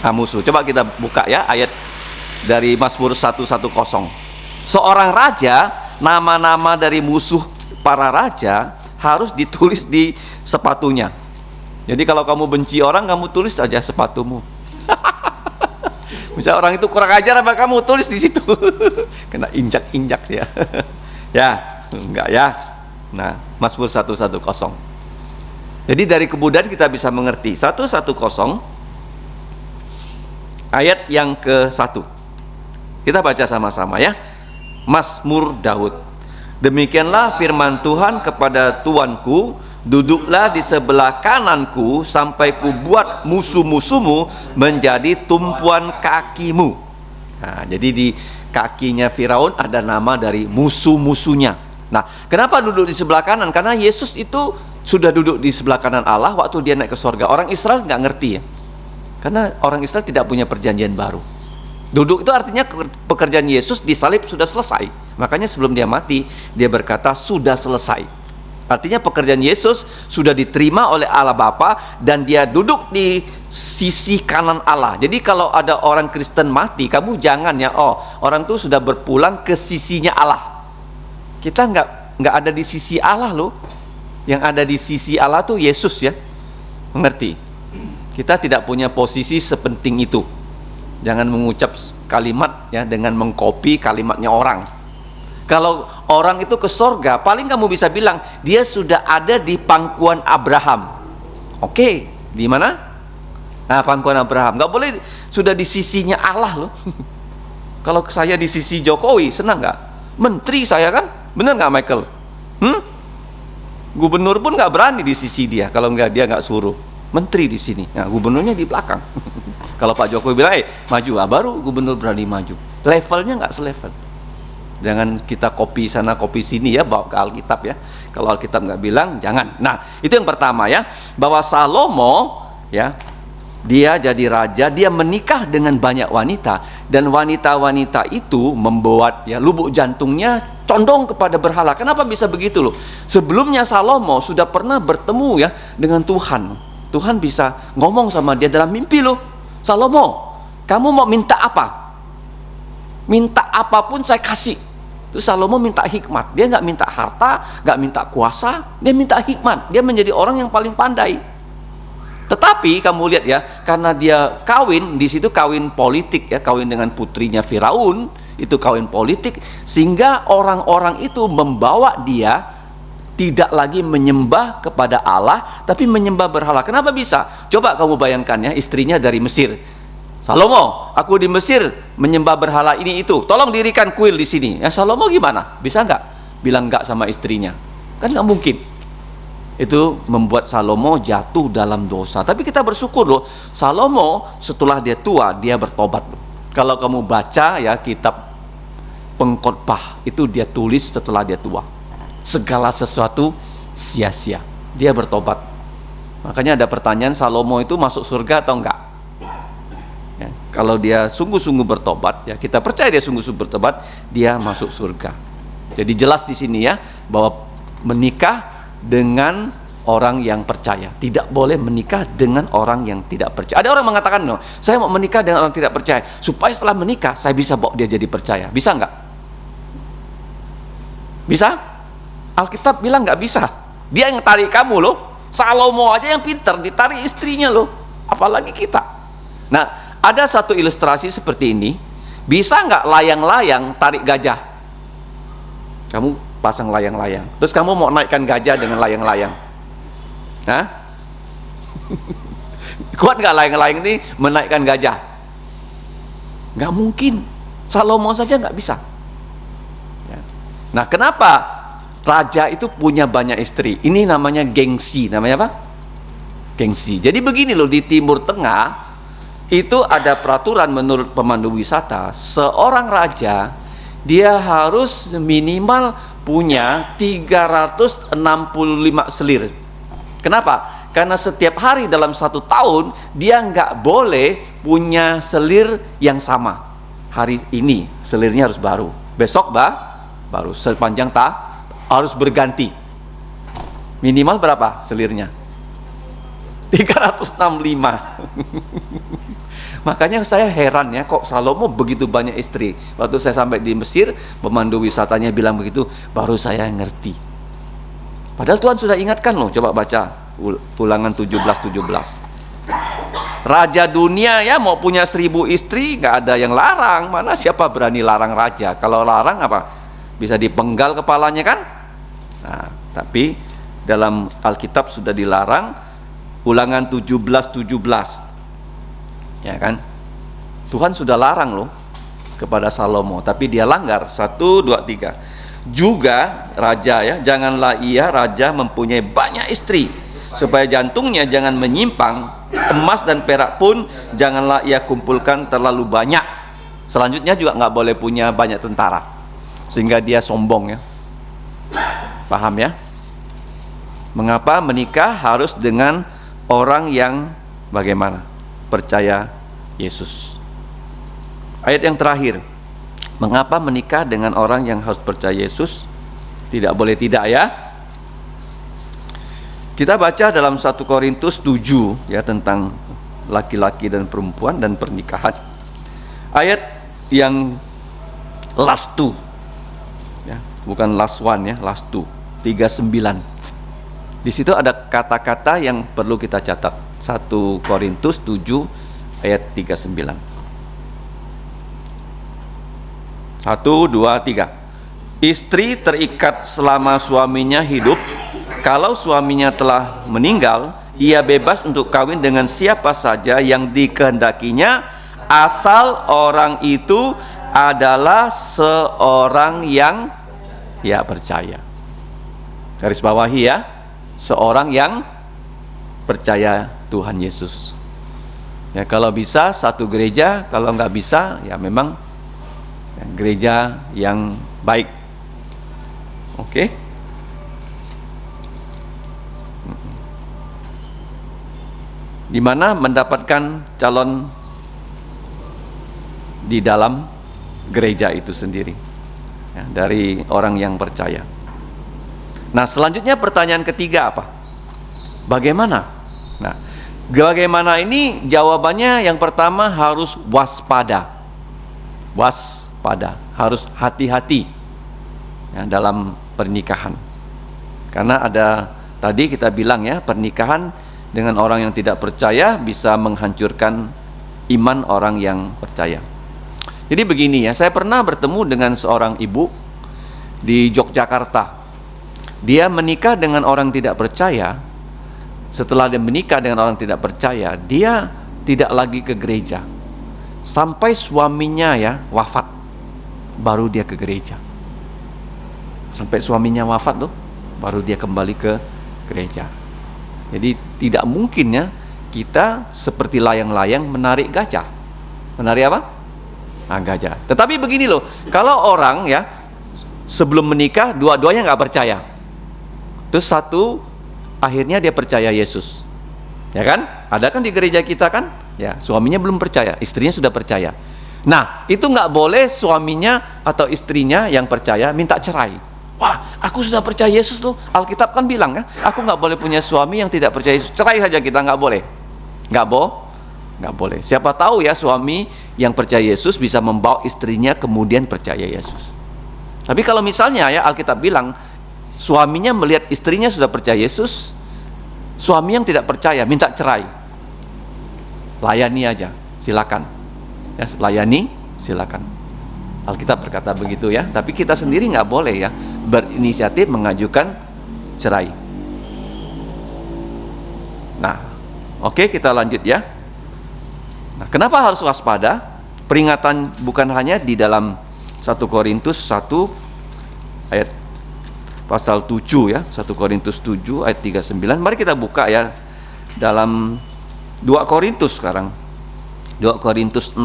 Nah, musuh. Coba kita buka ya ayat dari Mazmur 110. Seorang raja, nama-nama dari musuh para raja harus ditulis di sepatunya. Jadi kalau kamu benci orang, kamu tulis saja sepatumu. Misalnya orang itu kurang ajar apa, kamu tulis di situ. Kena injak-injak ya. Ya, enggak ya. Nah, Mazmur 110. Jadi dari kebudayaan kita bisa mengerti 110 ayat yang ke-1. Kita baca sama-sama ya. Mazmur Daud. Demikianlah firman Tuhan kepada Tuanku, duduklah di sebelah kananku sampai ku buat musuh-musuhmu menjadi tumpuan kakimu. Nah, jadi di kakinya Firaun ada nama dari musuh-musuhnya. Nah, kenapa duduk di sebelah kanan? Karena Yesus itu sudah duduk di sebelah kanan Allah waktu dia naik ke sorga. Orang Israel nggak ngerti ya, karena orang Israel tidak punya perjanjian baru. Duduk itu artinya pekerjaan Yesus di salib sudah selesai. Makanya sebelum dia mati, dia berkata sudah selesai. Artinya pekerjaan Yesus sudah diterima oleh Allah Bapa dan dia duduk di sisi kanan Allah. Jadi kalau ada orang Kristen mati, kamu jangan ya, oh orang itu sudah berpulang ke sisinya Allah. Kita nggak ada di sisi Allah loh. Yang ada di sisi Allah tuh Yesus ya. Mengerti? Kita tidak punya posisi sepenting itu. Jangan mengucap kalimat ya dengan mengcopy kalimatnya orang. Kalau orang itu ke sorga, paling kamu bisa bilang dia sudah ada di pangkuan Abraham. Oke, di mana? Nah, pangkuan Abraham. Nggak boleh sudah di sisinya Allah loh. Kalau saya di sisi Jokowi, senang nggak? Menteri saya kan, bener nggak Michael? Gubernur pun nggak berani di sisi dia, kalau dia nggak suruh. Menteri di sini, nah gubernurnya di belakang. Kalau Pak Jokowi bilang, maju, baru gubernur berani maju. Levelnya nggak selevel. Jangan kita copy sana copy sini ya, bawa ke Alkitab ya. Kalau Alkitab nggak bilang, jangan. Nah, itu yang pertama ya, bahwa Salomo ya, dia jadi raja, dia menikah dengan banyak wanita, dan wanita-wanita itu membuat ya lubuk jantungnya condong kepada berhala. Kenapa bisa begitu loh? Sebelumnya Salomo sudah pernah bertemu ya dengan Tuhan. Tuhan bisa ngomong sama dia dalam mimpi loh. Salomo, kamu mau minta apa? Minta apapun saya kasih. Terus Salomo minta hikmat. Dia nggak minta harta, nggak minta kuasa, dia minta hikmat. Dia menjadi orang yang paling pandai. Tetapi kamu lihat ya, karena dia kawin, di situ kawin politik ya, kawin dengan putrinya Firaun, itu kawin politik, sehingga orang-orang itu membawa dia tidak lagi menyembah kepada Allah, tapi menyembah berhala. Kenapa bisa? Coba kamu bayangkan ya, istrinya dari Mesir. Salomo, aku di Mesir menyembah berhala ini itu, tolong dirikan kuil di sini. Ya Salomo gimana? Bisa nggak? Bilang nggak sama istrinya? Kan nggak mungkin. Itu membuat Salomo jatuh dalam dosa. Tapi kita bersyukur loh, Salomo setelah dia tua, dia bertobat loh. Kalau kamu baca ya kitab Pengkhotbah, itu dia tulis setelah dia tua. Segala sesuatu sia-sia, dia bertobat. Makanya ada pertanyaan, Salomo itu masuk surga atau enggak ya, kalau dia sungguh-sungguh bertobat ya, kita percaya dia sungguh-sungguh bertobat, dia masuk surga. Jadi jelas di sini ya, bahwa menikah dengan orang yang percaya, tidak boleh menikah dengan orang yang tidak percaya. Ada orang mengatakan, no, saya mau menikah dengan orang tidak percaya supaya setelah menikah saya bisa bawa dia jadi percaya. Bisa enggak? Bisa? Alkitab bilang nggak bisa. Dia yang tarik kamu loh. Salomo aja yang pintar, ditarik istrinya loh, apalagi kita. Nah, ada satu ilustrasi seperti ini. Bisa nggak layang-layang tarik gajah? Kamu pasang layang-layang, terus kamu mau naikkan gajah dengan layang-layang, hah? Kuat nggak layang-layang ini menaikkan gajah? Nggak mungkin. Salomo saja nggak bisa ya. Nah, kenapa raja itu punya banyak istri? Ini namanya gengsi. Namanya apa? Gengsi. Jadi begini loh, di Timur Tengah itu ada peraturan menurut pemandu wisata, seorang raja dia harus minimal punya 365 selir. Kenapa? Karena setiap hari dalam 1 tahun dia nggak boleh punya selir yang sama. Hari ini selirnya harus baru, besok baru, sepanjang harus berganti. Minimal berapa selirnya? 365. Makanya saya heran ya, kok Salomo begitu banyak istri. Waktu saya sampai di Mesir, pemandu wisatanya bilang begitu, baru saya ngerti. Padahal Tuhan sudah ingatkan loh. Coba baca Ulangan 17:17. Raja dunia ya mau punya 1000 istri, nggak ada yang larang. Mana siapa berani larang raja? Kalau larang apa? Bisa dipenggal kepalanya kan? Nah, tapi dalam Alkitab sudah dilarang. Ulangan 17:17 ya kan, Tuhan sudah larang loh kepada Salomo, tapi dia langgar. 1, 2, 3. Juga raja ya, janganlah ia raja mempunyai banyak istri, supaya jantungnya jangan menyimpang. Emas dan perak pun janganlah ia kumpulkan terlalu banyak. Selanjutnya juga nggak boleh punya banyak tentara, sehingga dia sombong ya. Paham ya? Mengapa menikah harus dengan orang yang bagaimana? Percaya Yesus. Ayat yang terakhir, mengapa menikah dengan orang yang harus percaya Yesus? Tidak boleh tidak ya. Kita baca dalam 1 Korintus 7 ya, tentang laki-laki dan perempuan dan pernikahan. Ayat yang last 2 ya, bukan last one ya, last 2, 39. Di situ ada kata-kata yang perlu kita catat. 1 Korintus 7 ayat 39. 1, 2, 3. Istri terikat selama suaminya hidup. Kalau suaminya telah meninggal, ia bebas untuk kawin dengan siapa saja yang dikehendakinya, asal orang itu adalah seorang yang percaya. Garis bawahi ya, seorang yang percaya Tuhan Yesus. Ya, kalau bisa satu gereja, kalau nggak bisa ya memang gereja yang baik. Oke? Di mana mendapatkan calon di dalam gereja itu sendiri, ya, dari orang yang percaya. Nah, selanjutnya pertanyaan ketiga apa? Bagaimana? Nah, bagaimana ini jawabannya yang pertama harus waspada. Waspada, harus hati-hati ya, dalam pernikahan. Karena ada tadi kita bilang ya, pernikahan dengan orang yang tidak percaya bisa menghancurkan iman orang yang percaya. Jadi begini ya, saya pernah bertemu dengan seorang ibu di Yogyakarta. Dia menikah dengan orang tidak percaya. Setelah dia menikah dengan orang tidak percaya, dia tidak lagi ke gereja. Sampai suaminya ya wafat, baru dia ke gereja. Sampai suaminya wafat loh, baru dia kembali ke gereja. Jadi tidak mungkin ya kita seperti layang-layang menarik gajah. Menarik apa? Gajah. Tetapi begini loh, kalau orang ya sebelum menikah dua-duanya nggak percaya, terus satu akhirnya dia percaya Yesus, ya kan? Ada kan di gereja kita kan? Ya, suaminya belum percaya, istrinya sudah percaya. Nah, itu nggak boleh suaminya atau istrinya yang percaya minta cerai. Wah, aku sudah percaya Yesus loh. Alkitab kan bilang ya, aku nggak boleh punya suami yang tidak percaya Yesus. Cerai saja kita, nggak boleh. Nggak boleh. Siapa tahu ya suami yang percaya Yesus bisa membawa istrinya kemudian percaya Yesus. Tapi kalau misalnya ya Alkitab bilang suaminya melihat istrinya sudah percaya Yesus, suami yang tidak percaya minta cerai, layani aja, silakan. Ya, layani, silakan. Alkitab berkata begitu ya. Tapi kita sendiri nggak boleh ya berinisiatif mengajukan cerai. Nah, oke, kita lanjut ya. Nah, kenapa harus waspada? Peringatan bukan hanya di dalam 1 Korintus 1 ayat pasal 7 ya, 1 Korintus 7 ayat 39. Mari kita buka ya dalam 2 Korintus sekarang. 2 Korintus 6.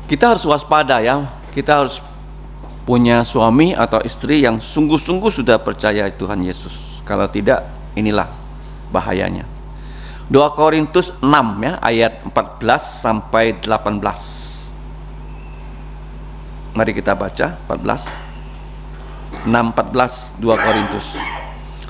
Kita harus waspada ya. Kita harus punya suami atau istri yang sungguh-sungguh sudah percaya Tuhan Yesus. Kalau tidak, inilah bahayanya. 2 Korintus 6 ya, ayat 14 sampai 18. Mari kita baca 14. 6:14 2 Korintus.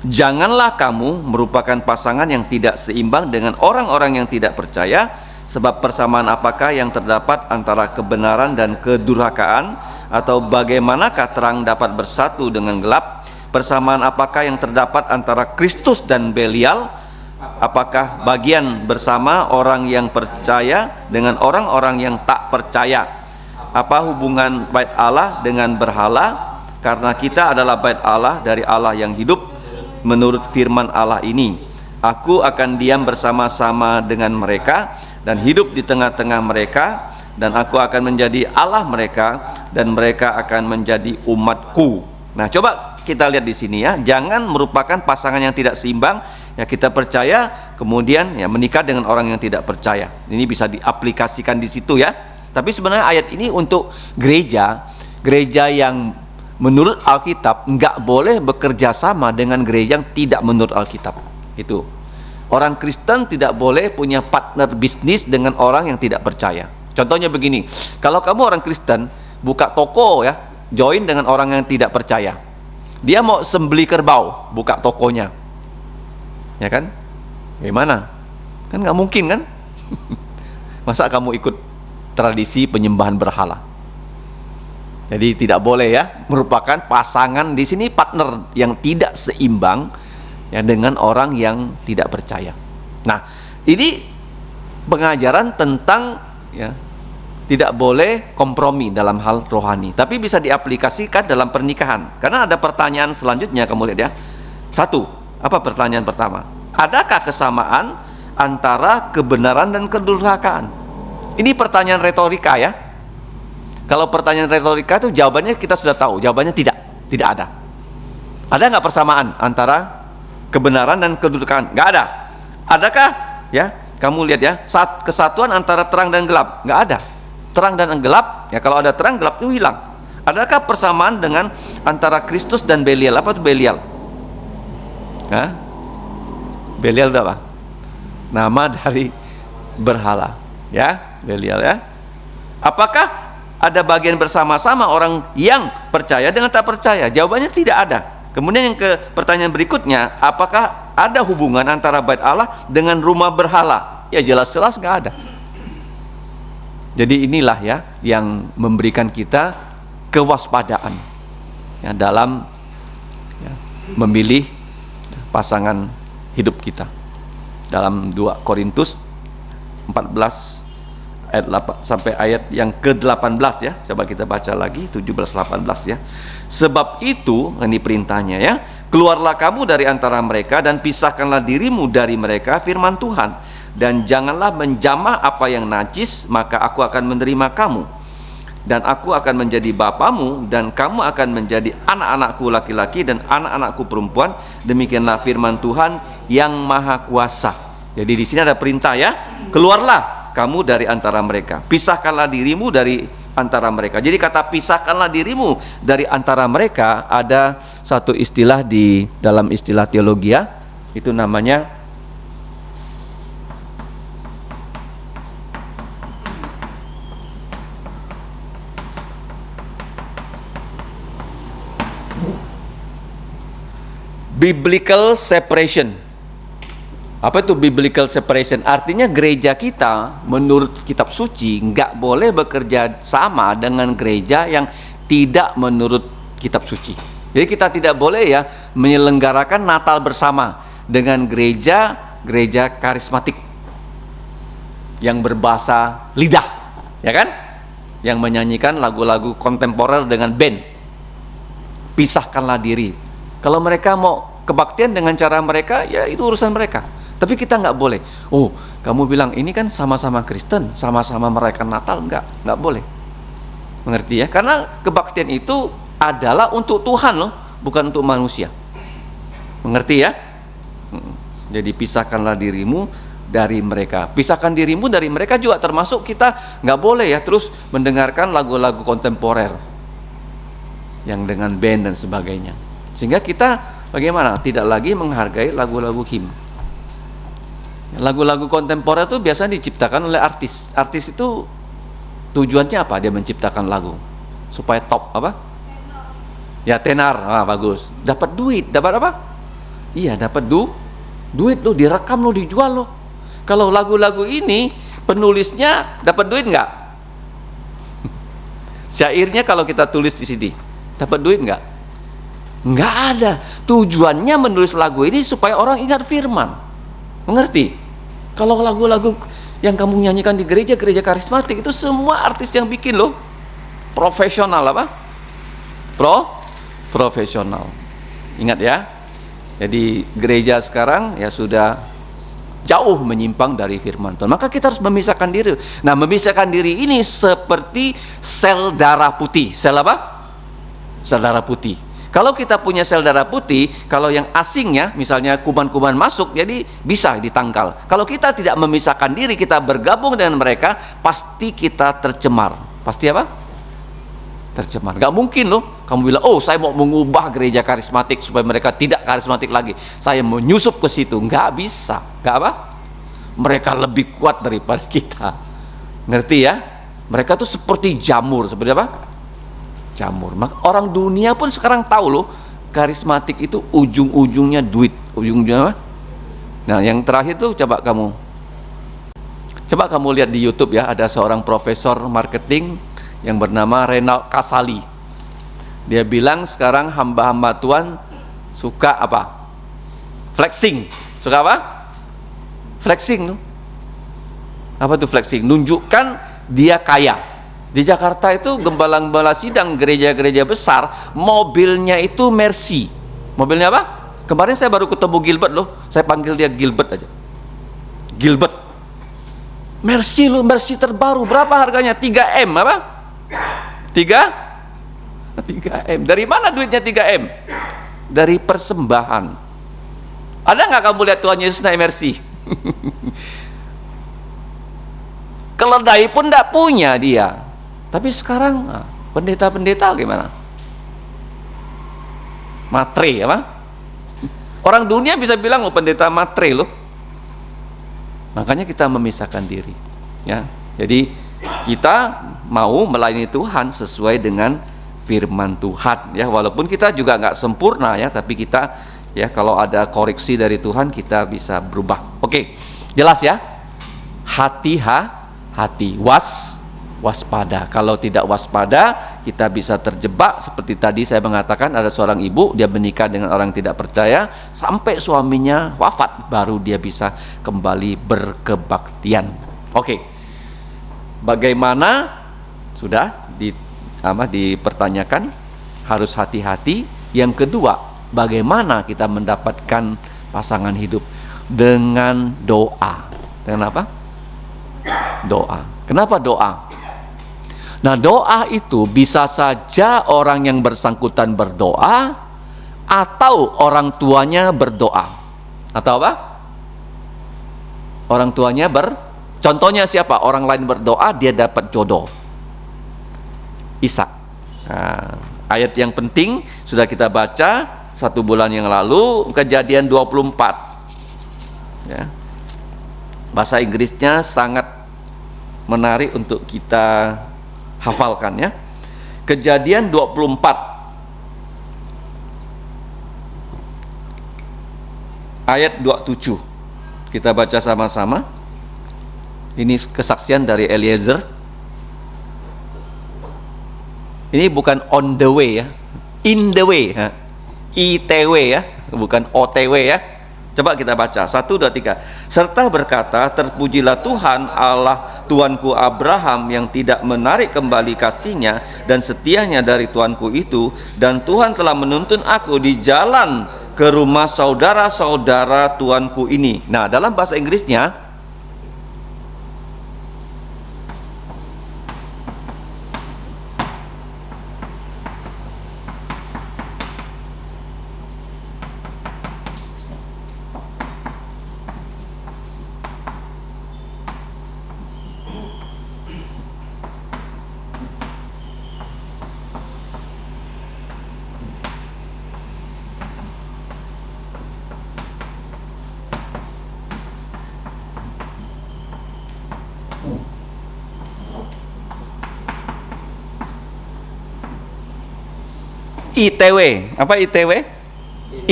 Janganlah kamu merupakan pasangan yang tidak seimbang dengan orang-orang yang tidak percaya, sebab persamaan apakah yang terdapat antara kebenaran dan kedurhakaan, atau bagaimanakah terang dapat bersatu dengan gelap? Persamaan apakah yang terdapat antara Kristus dan Belial? Apakah bagian bersama orang yang percaya dengan orang-orang yang tak percaya? Apa hubungan bait Allah dengan berhala? Karena kita adalah bait Allah dari Allah yang hidup. Menurut firman Allah ini, aku akan diam bersama-sama dengan mereka dan hidup di tengah-tengah mereka, dan aku akan menjadi Allah mereka dan mereka akan menjadi umatku. Nah, coba kita lihat di sini ya, jangan merupakan pasangan yang tidak seimbang. Ya, kita percaya kemudian ya menikah dengan orang yang tidak percaya. Ini bisa diaplikasikan di situ ya. Tapi sebenarnya ayat ini untuk gereja yang menurut Alkitab nggak boleh bekerja sama dengan gereja yang tidak menurut Alkitab. Itu orang Kristen tidak boleh punya partner bisnis dengan orang yang tidak percaya. Contohnya begini, kalau kamu orang Kristen buka toko ya, join dengan orang yang tidak percaya. Dia mau sembeli kerbau, buka tokonya, ya kan? Gimana? Kan nggak mungkin kan? Masa kamu ikut tradisi penyembahan berhala? Jadi tidak boleh ya, merupakan pasangan di sini partner yang tidak seimbang ya dengan orang yang tidak percaya. Nah, ini pengajaran tentang ya tidak boleh kompromi dalam hal rohani, tapi bisa diaplikasikan dalam pernikahan. Karena ada pertanyaan selanjutnya, kamu lihat ya. 1, apa pertanyaan pertama? Adakah kesamaan antara kebenaran dan kedurhakaan? Ini pertanyaan retorika ya. Kalau pertanyaan retorika itu jawabannya kita sudah tahu, jawabannya tidak ada. Ada nggak persamaan antara kebenaran dan kedurhakaan? Nggak ada. Adakah ya? Kamu lihat ya, kesatuan antara terang dan gelap? Nggak ada. Terang dan gelap, ya kalau ada terang, gelap itu hilang. Adakah persamaan dengan antara Kristus dan Belial? Apa itu Belial? Hah? Belial itu apa? Nama dari berhala, ya, Belial ya. Apakah ada bagian bersama-sama orang yang percaya dengan tak percaya? Jawabannya tidak ada. Kemudian yang ke pertanyaan berikutnya, apakah ada hubungan antara bait Allah dengan rumah berhala? Ya jelas-jelas nggak ada. Jadi inilah ya yang memberikan kita kewaspadaan ya, dalam ya, memilih pasangan hidup kita. Dalam 2 Korintus 14 ayat 8 sampai ayat yang ke-18 ya. Coba kita baca lagi 17-18 ya. Sebab itu, ini perintahnya ya, keluarlah kamu dari antara mereka dan pisahkanlah dirimu dari mereka, firman Tuhan, dan janganlah menjamah apa yang najis, maka aku akan menerima kamu, dan aku akan menjadi bapamu, dan kamu akan menjadi anak-anakku laki-laki dan anak-anakku perempuan. Demikianlah firman Tuhan yang Maha Kuasa. Jadi di sini ada perintah ya, keluarlah kamu dari antara mereka, pisahkanlah dirimu dari antara mereka. Jadi kata pisahkanlah dirimu dari antara mereka, ada satu istilah di dalam istilah teologi ya, itu namanya biblical separation. Apa itu biblical separation? Artinya gereja kita menurut kitab suci nggak boleh bekerja sama dengan gereja yang tidak menurut kitab suci. Jadi kita tidak boleh ya menyelenggarakan Natal bersama dengan gereja karismatik yang berbahasa lidah, ya kan? Yang menyanyikan lagu-lagu kontemporer dengan band. Pisahkanlah diri. Kalau mereka mau kebaktian dengan cara mereka, ya itu urusan mereka. Tapi kita nggak boleh. Oh, kamu bilang ini kan sama-sama Kristen, sama-sama merayakan Natal, nggak boleh. Mengerti ya? Karena kebaktian itu adalah untuk Tuhan loh, bukan untuk manusia. Mengerti ya? Jadi pisahkanlah dirimu dari mereka. Pisahkan dirimu dari mereka juga termasuk kita nggak boleh ya terus mendengarkan lagu-lagu kontemporer yang dengan band dan sebagainya. Sehingga kita bagaimana? Tidak lagi menghargai lagu-lagu hymn. Lagu-lagu kontemporer itu biasanya diciptakan oleh artis. Artis itu tujuannya apa? Dia menciptakan lagu supaya top apa? Ya tenar, bagus. Dapat duit, dapat apa? Iya, dapat duit lo, direkam lo, dijual lo. Kalau lagu-lagu ini penulisnya dapat duit nggak? Syairnya kalau kita tulis di sini, dapat duit nggak? Nggak ada. Tujuannya menulis lagu ini supaya orang ingat firman. Mengerti? Kalau lagu-lagu yang kamu nyanyikan di gereja karismatik itu semua artis yang bikin loh. Profesional apa? Profesional. Ingat ya. Jadi gereja sekarang ya sudah jauh menyimpang dari firman Tuhan. Maka kita harus memisahkan diri. Nah, memisahkan diri ini seperti sel darah putih. Sel apa? Sel darah putih. Kalau kita punya sel darah putih, kalau yang asingnya, misalnya kuman-kuman masuk, jadi bisa ditangkal. Kalau kita tidak memisahkan diri, kita bergabung dengan mereka, pasti kita tercemar. Pasti apa? Tercemar. Gak mungkin loh, kamu bilang, oh saya mau mengubah gereja karismatik supaya mereka tidak karismatik lagi. Saya menyusup ke situ. Gak bisa. Gak apa? Mereka lebih kuat daripada kita. Ngerti ya? Mereka tuh seperti jamur. Seperti apa? Jamur. Orang dunia pun sekarang tahu loh, karismatik itu ujung-ujungnya duit. Ujung-ujungnya apa? Nah, yang terakhir tuh coba kamu lihat di YouTube ya, ada seorang profesor marketing yang bernama Renald Kasali. Dia bilang sekarang hamba-hamba Tuhan suka apa? Flexing. Suka apa? Flexing loh. Apa tuh flexing? Nunjukkan dia kaya. Di Jakarta itu gembala-gembala sidang gereja-gereja besar, mobilnya itu Mercy. Mobilnya apa? Kemarin saya baru ketemu Gilbert loh. Saya panggil dia Gilbert aja. Gilbert. Mercy lu, Mercy terbaru. Berapa harganya? 3M apa? 3M. Dari mana duitnya 3M? Dari persembahan. Ada nggak kamu lihat Tuhan Yesus naik Mercy? Keledai pun tidak punya dia. Tapi sekarang pendeta-pendeta gimana? Matre apa? Orang dunia bisa bilang lo pendeta matre lo. Makanya kita memisahkan diri, ya. Jadi kita mau melayani Tuhan sesuai dengan firman Tuhan, ya. Walaupun kita juga nggak sempurna, ya, tapi kita, ya, kalau ada koreksi dari Tuhan kita bisa berubah. Oke, jelas ya. Hati-hati, waspada. Kalau tidak waspada, kita bisa terjebak. Seperti tadi saya mengatakan, ada seorang ibu, dia menikah dengan orang tidak percaya sampai suaminya wafat, baru dia bisa kembali berkebaktian. Oke, bagaimana? Sudah dipertanyakan, harus hati-hati. Yang kedua, bagaimana kita mendapatkan pasangan hidup? Dengan doa. Dengan apa? Doa. Kenapa doa? Nah, doa itu bisa saja orang yang bersangkutan berdoa atau orang tuanya berdoa. Atau apa? Orang tuanya contohnya siapa? Orang lain berdoa, dia dapat jodoh. Ishak. Nah, ayat yang penting sudah kita baca 1 bulan yang lalu, Kejadian 24. Ya. Bahasa Inggrisnya sangat menarik untuk kita hafalkan, ya. Kejadian 24 ayat 27. Kita baca sama-sama. Ini kesaksian dari Eliezer. Ini bukan on the way, ya. In the way, ya. ITW, ya, bukan OTW, ya. Coba kita baca 1, 2, 3. Serta berkata, terpujilah Tuhan Allah Tuanku Abraham yang tidak menarik kembali kasihnya dan setianya dari Tuanku itu, dan Tuhan telah menuntun aku di jalan ke rumah saudara-saudara Tuanku ini. Nah, dalam bahasa Inggrisnya ITW. Apa ITW?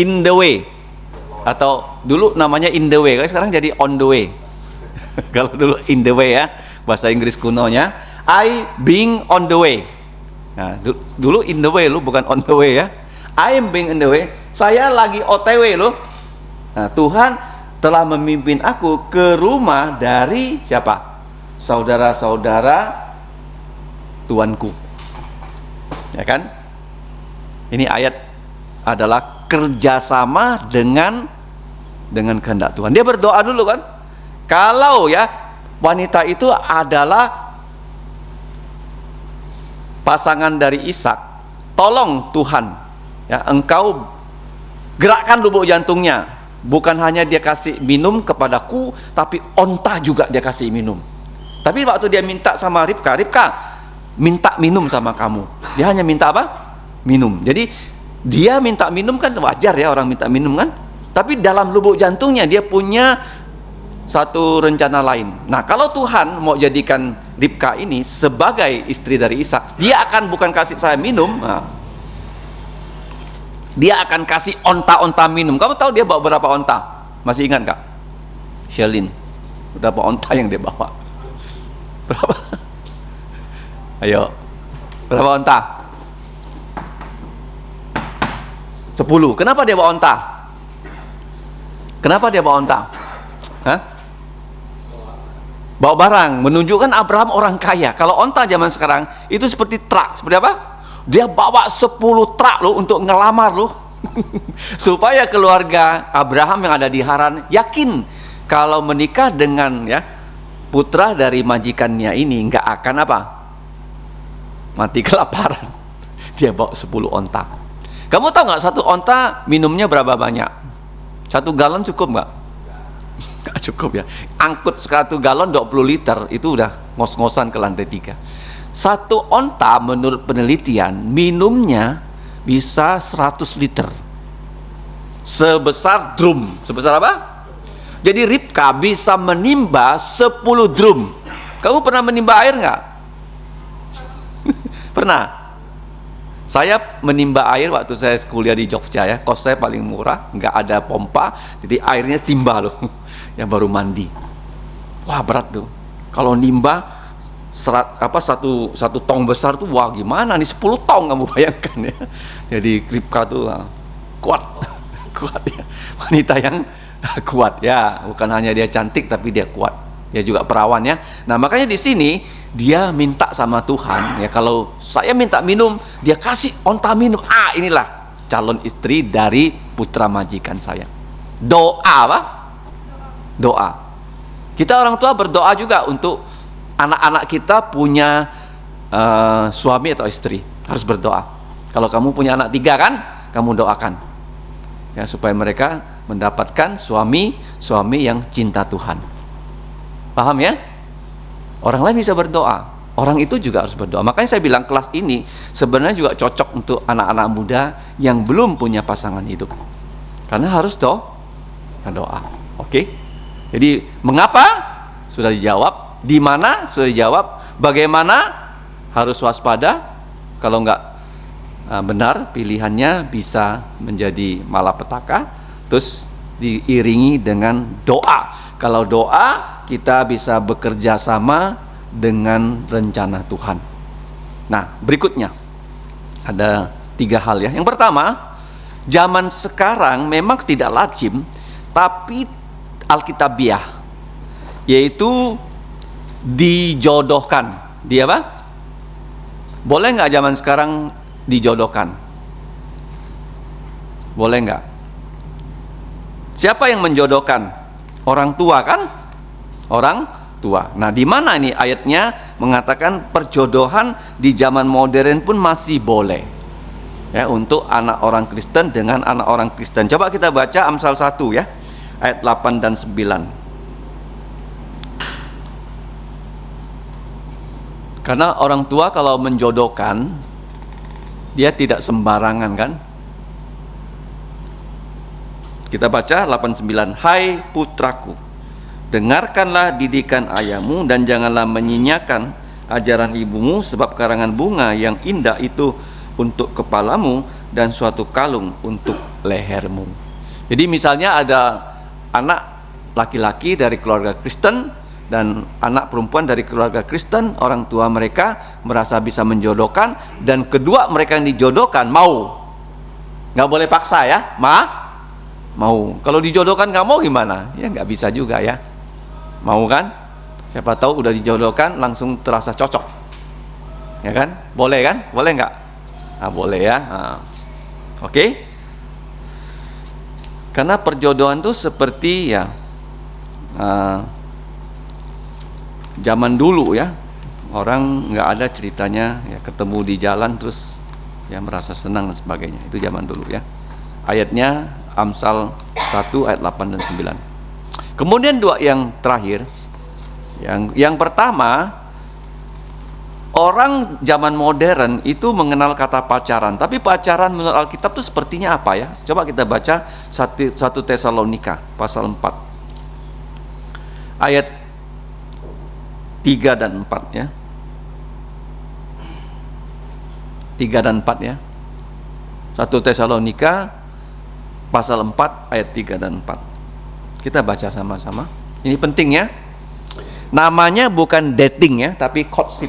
In the way. Atau dulu namanya in the way, sekarang jadi on the way. Kalau dulu in the way, ya, bahasa Inggris kunonya, I being on the way. Nah, dulu in the way lu, bukan on the way, ya. I am being in the way. Saya lagi OTW lu. Nah, Tuhan telah memimpin aku ke rumah dari siapa? Saudara-saudara Tuanku. Ya kan? Ini ayat adalah kerjasama dengan kehendak Tuhan. Dia berdoa dulu kan. Kalau, ya, wanita itu adalah pasangan dari Ishak, tolong Tuhan, ya, Engkau gerakkan lubuk jantungnya. Bukan hanya dia kasih minum kepadaku, tapi onta juga dia kasih minum. Tapi waktu dia minta sama Ribka minta minum sama kamu, dia hanya minta apa? Minum. Jadi dia minta minum kan wajar, ya, orang minta minum kan. Tapi dalam lubuk jantungnya dia punya satu rencana lain. Nah, kalau Tuhan mau jadikan Ribka ini sebagai istri dari Ishak, dia akan bukan kasih saya minum, nah, dia akan kasih onta-onta minum. Kamu tahu dia bawa berapa onta? Masih ingat Kak? Shelin, berapa onta yang dia bawa? Berapa? Ayo, berapa onta? 10. Kenapa dia bawa onta? Kenapa dia bawa onta? Hah? Bawa barang, menunjukkan Abraham orang kaya. Kalau onta zaman sekarang itu seperti truk. Seperti apa? Dia bawa 10 truk loh untuk ngelamar loh. Supaya keluarga Abraham yang ada di Haran yakin kalau menikah dengan putra dari majikannya ini nggak akan apa? Mati kelaparan. Dia bawa 10 onta. Kamu tahu nggak satu onta minumnya berapa banyak? 1 galon cukup nggak? Nggak cukup ya. Angkut 1 galon 20 liter itu udah ngos-ngosan ke lantai 3. 1 onta menurut penelitian minumnya bisa 100 liter. Sebesar drum. Sebesar apa? Jadi Ribka bisa menimba 10 drum. Kamu pernah menimba air nggak? Pernah. Saya menimba air waktu saya kuliah di Jogja ya. Kos saya paling murah, nggak ada pompa, jadi airnya timba loh. Yang baru mandi. Wah, berat tuh. Kalau nimba satu tong besar tuh, wah gimana nih, 10 tong kamu bayangkan ya. Jadi Ribka tuh kuat. Kuat ya. Wanita yang kuat ya, bukan hanya dia cantik tapi dia kuat. Dia juga perawan ya. Nah, makanya di sini dia minta sama Tuhan ya, kalau saya minta minum, dia kasih onta minum. Inilah calon istri dari putra majikan saya. Doa apa? Doa. Kita orang tua berdoa juga untuk anak-anak kita punya suami atau istri. Harus berdoa. Kalau kamu punya anak 3 kan, kamu doakan ya, supaya mereka mendapatkan suami yang cinta Tuhan. Paham ya? Orang lain bisa berdoa, orang itu juga harus berdoa. Makanya saya bilang kelas ini sebenarnya juga cocok untuk anak-anak muda yang belum punya pasangan hidup, karena harus doa. Oke? Jadi mengapa? Sudah dijawab. Di mana? Sudah dijawab. Bagaimana? Harus waspada. Kalau enggak benar pilihannya bisa menjadi malapetaka. Terus diiringi dengan doa. Kalau doa, kita bisa bekerja sama dengan rencana Tuhan. Nah, berikutnya ada 3 hal ya. Yang pertama, zaman sekarang memang tidak lazim, tapi alkitabiah, yaitu dijodohkan. Dia apa? Boleh nggak zaman sekarang dijodohkan? Boleh nggak? Siapa yang menjodohkan? Orang tua kan? Orang tua. Nah, di mana ini ayatnya mengatakan perjodohan di zaman modern pun masih boleh ya, untuk anak orang Kristen dengan anak orang Kristen. Coba kita baca Amsal 1 ya, ayat 8 dan 9. Karena orang tua kalau menjodohkan, dia tidak sembarangan kan. Kita baca 8-9. Hai putraku, dengarkanlah didikan ayahmu dan janganlah menyinyakan ajaran ibumu, sebab karangan bunga yang indah itu untuk kepalamu dan suatu kalung untuk lehermu. Jadi misalnya ada anak laki-laki dari keluarga Kristen dan anak perempuan dari keluarga Kristen, orang tua mereka merasa bisa menjodohkan, dan kedua mereka yang dijodohkan mau. Nggak boleh paksa ya, mau. Kalau dijodohkan nggak mau gimana? Ya nggak bisa juga ya. Mau kan? Siapa tahu udah dijodohkan langsung terasa cocok. Ya kan? Boleh kan? Boleh nggak? Boleh ya. Oke. Karena perjodohan itu seperti ya zaman dulu ya. Orang nggak ada ceritanya ya, ketemu di jalan terus ya merasa senang dan sebagainya. Itu zaman dulu ya. Ayatnya Amsal 1 ayat 8 dan 9. Kemudian yang terakhir, yang pertama, orang zaman modern itu mengenal kata pacaran, tapi pacaran menurut Alkitab itu sepertinya apa ya? Coba kita baca 1 Tesalonika pasal 4 ayat 3 dan 4 ya. 3 dan 4 ya. 1 Tesalonika pasal 4 ayat 3 dan 4. Kita baca sama-sama. Ini penting ya. Namanya bukan dating ya, tapi courtship.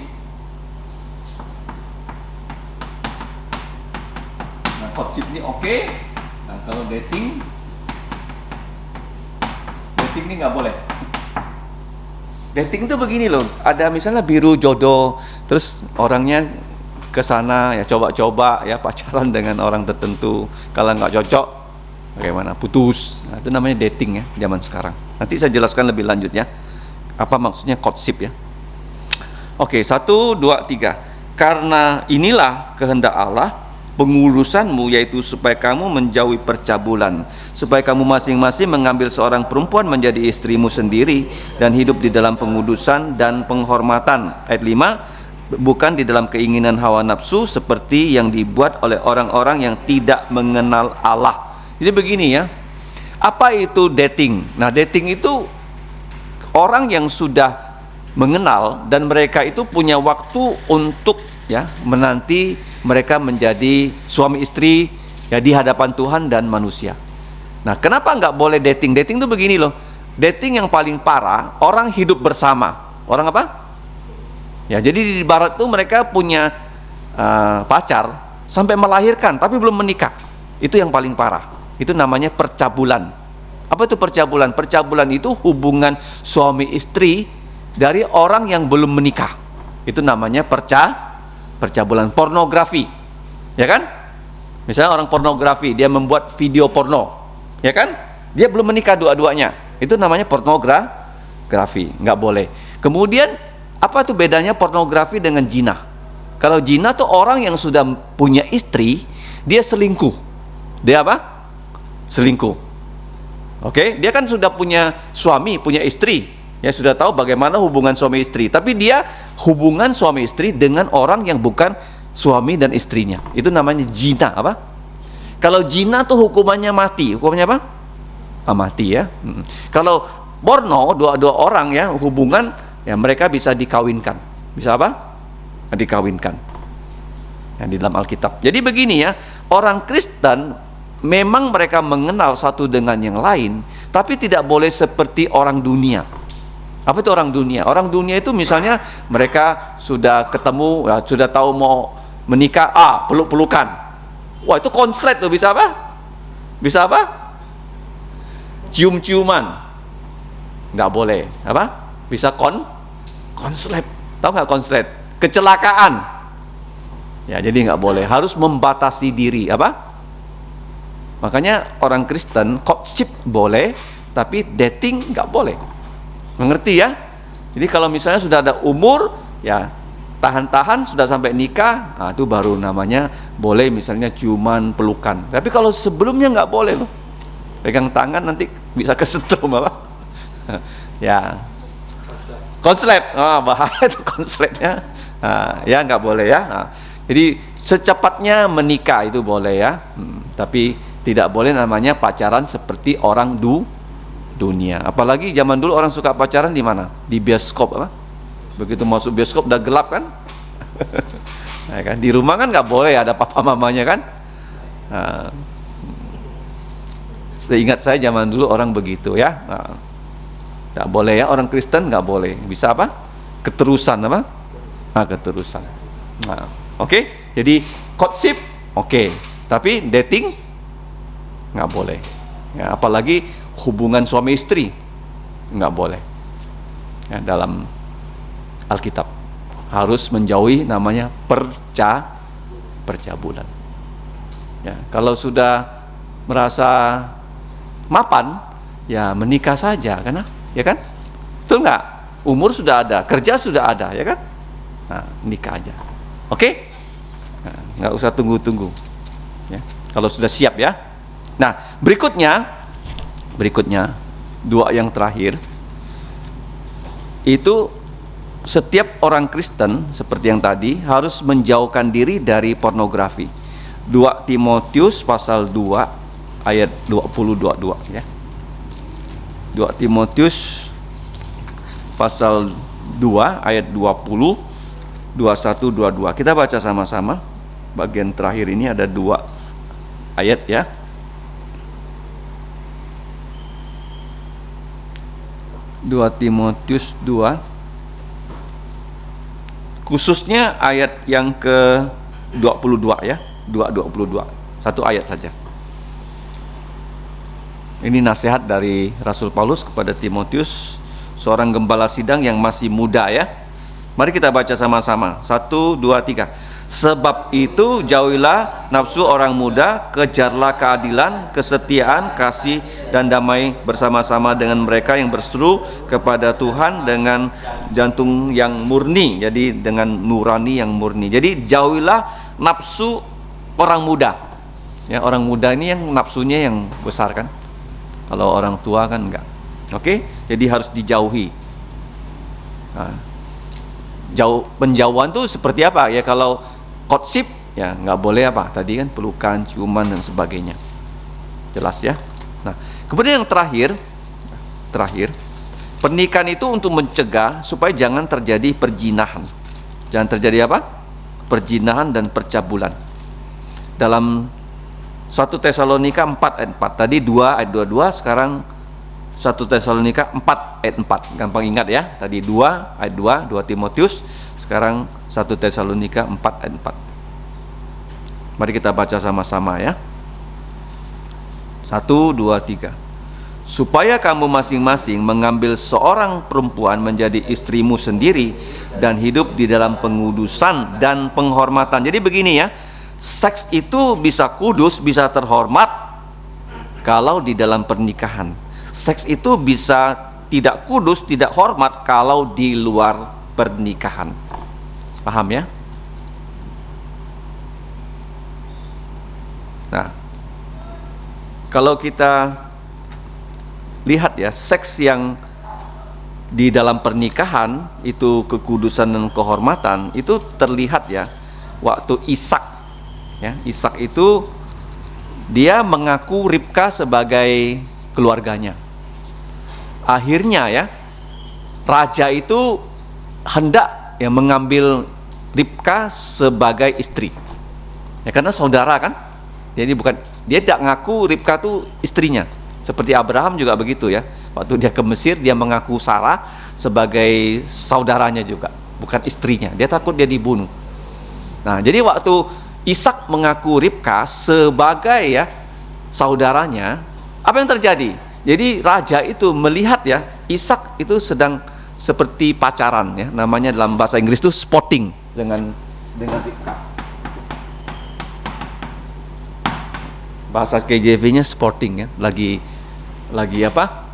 Nah, courtship ini oke. Nah, kalau dating ini nggak boleh. Dating itu begini loh. Ada misalnya biru jodoh, terus orangnya ke sana ya, coba-coba ya pacaran dengan orang tertentu. Kalau nggak cocok bagaimana putus. Nah, itu namanya dating ya zaman sekarang. Nanti saya jelaskan lebih lanjut ya, apa maksudnya courtship ya. Oke, 1, 2, 3. Karena inilah kehendak Allah pengurusanmu, yaitu supaya kamu menjauhi percabulan, supaya kamu masing-masing mengambil seorang perempuan menjadi istrimu sendiri dan hidup di dalam pengudusan dan penghormatan. Ayat 5, bukan di dalam keinginan hawa nafsu seperti yang dibuat oleh orang-orang yang tidak mengenal Allah. Jadi begini ya, apa itu dating? Nah, dating itu orang yang sudah mengenal dan mereka itu punya waktu untuk ya menanti mereka menjadi suami istri ya di hadapan Tuhan dan manusia. Nah, kenapa nggak boleh dating? Dating itu begini loh. Dating yang paling parah, orang hidup bersama. Orang apa? Ya, jadi di barat tuh mereka punya pacar sampai melahirkan tapi belum menikah. Itu yang paling parah. Itu namanya percabulan. Apa itu percabulan? Percabulan itu hubungan suami istri dari orang yang belum menikah. Itu namanya percabulan. Pornografi, ya kan? Misalnya orang pornografi, dia membuat video porno, ya kan? Dia belum menikah dua-duanya. Itu namanya pornografi, nggak boleh. Kemudian apa tuh bedanya pornografi dengan zina? Kalau zina tuh orang yang sudah punya istri, dia selingkuh. Dia apa? Selingkuh. Oke, dia kan sudah punya suami, punya istri. Ya sudah tahu bagaimana hubungan suami istri, tapi dia hubungan suami istri dengan orang yang bukan suami dan istrinya. Itu namanya zina. Apa? Kalau zina tuh hukumannya mati. Hukumannya apa? Mati ya. Kalau porno, dua orang ya hubungan, ya mereka bisa dikawinkan. Bisa apa? Dikawinkan. Ya, di dalam Alkitab. Jadi begini ya, orang Kristen memang mereka mengenal satu dengan yang lain, tapi tidak boleh seperti orang dunia. Apa itu orang dunia? Orang dunia itu misalnya mereka sudah ketemu, ya, sudah tahu mau menikah, peluk-pelukan. Wah, itu konslet tuh, bisa apa? Bisa apa? Cium-ciuman. Nggak boleh. Apa? Bisa konslet. Tahu nggak konslet? Kecelakaan. Ya, jadi nggak boleh. Harus membatasi diri. Apa? Makanya orang Kristen courtship boleh, tapi dating nggak boleh. Mengerti ya? Jadi kalau misalnya sudah ada umur, ya tahan-tahan sudah sampai nikah, itu baru namanya boleh misalnya ciuman, pelukan. Tapi kalau sebelumnya nggak boleh loh. Pegang tangan nanti bisa kesetrum apa? Ya. Konslet, bahaya itu konsletnya. Ya nggak boleh ya. Jadi secepatnya menikah itu boleh ya. Tapi tidak boleh namanya pacaran seperti orang dunia. Apalagi zaman dulu orang suka pacaran di mana? Di bioskop apa? Begitu masuk bioskop udah gelap kan? Nah, kan di rumah kan nggak boleh ada papa mamanya kan? Seingat saya zaman dulu orang begitu ya. Nggak boleh ya, orang Kristen nggak boleh. Bisa apa? Keterusan apa? Keterusan. Oke. Jadi courtship oke. Tapi dating nggak boleh. Ya, apalagi hubungan suami istri nggak boleh ya, dalam Alkitab harus menjauhi namanya percabulan ya. Kalau sudah merasa mapan ya menikah saja karena ya kan, betul nggak? Umur sudah ada, kerja sudah ada ya kan, nikah aja. Oke? Nggak usah tunggu-tunggu ya, kalau sudah siap ya. Nah, berikutnya dua yang terakhir itu setiap orang Kristen seperti yang tadi harus menjauhkan diri dari pornografi. 2 Timotius pasal 2 ayat 20-22 ya. 2 Timotius pasal 2 ayat 20, 21, 22. Kita baca sama-sama. Bagian terakhir ini ada 2 ayat ya. 2 Timotius 2, khususnya ayat yang ke-22 ya, 2:22. Satu ayat saja. Ini nasihat dari Rasul Paulus kepada Timotius, seorang gembala sidang yang masih muda ya. Mari kita baca sama-sama. 1, 2, 3. Sebab itu jauhilah nafsu orang muda, kejarlah keadilan, kesetiaan, kasih, dan damai bersama-sama dengan mereka yang berseru kepada Tuhan dengan jantung yang murni. Jadi dengan nurani yang murni. Jadi jauhilah nafsu orang muda. Ya, orang muda ini yang nafsunya yang besar kan. Kalau orang tua kan enggak. Oke? Jadi harus dijauhi. Nah, penjauhan tuh seperti apa? Ya kalau courtship ya nggak boleh apa tadi kan, pelukan, ciuman dan sebagainya. Jelas ya. Nah, kemudian yang terakhir pernikahan itu untuk mencegah supaya jangan terjadi perjinahan. Jangan terjadi apa? Perjinahan dan percabulan. Dalam 1 Tesalonika 4 ayat 4. Tadi 2 ayat 22, sekarang 1 Tesalonika 4 ayat 4. Gampang ingat ya. Tadi 2 ayat 2, 2 Timotius, sekarang 1 Tesalonika 4 ayat 4. Mari kita baca sama-sama ya. 1, 2, 3. Supaya kamu masing-masing mengambil seorang perempuan menjadi istrimu sendiri dan hidup di dalam pengudusan dan penghormatan. Jadi begini ya, seks itu bisa kudus, bisa terhormat kalau di dalam pernikahan. Seks itu bisa tidak kudus, tidak hormat kalau di luar pernikahan. Paham ya? Nah, kalau kita lihat ya, seks yang di dalam pernikahan itu kekudusan dan kehormatan itu terlihat ya waktu Ishak ya. Ishak itu dia mengaku Ribka sebagai keluarganya. Akhirnya ya, raja itu hendak ya mengambil Ribka sebagai istri. Ya karena saudara kan. Jadi dia tidak ngaku Ribka itu istrinya. Seperti Abraham juga begitu ya. Waktu dia ke Mesir, dia mengaku Sarah sebagai saudaranya juga, bukan istrinya. Dia takut dia dibunuh. Nah, jadi waktu Ishak mengaku Ribka sebagai ya saudaranya, apa yang terjadi? Jadi raja itu melihat ya Ishak itu sedang seperti pacaran ya, namanya dalam bahasa Inggris itu spotting dengan Ribka. Bahasa KJV-nya sporting ya, lagi apa?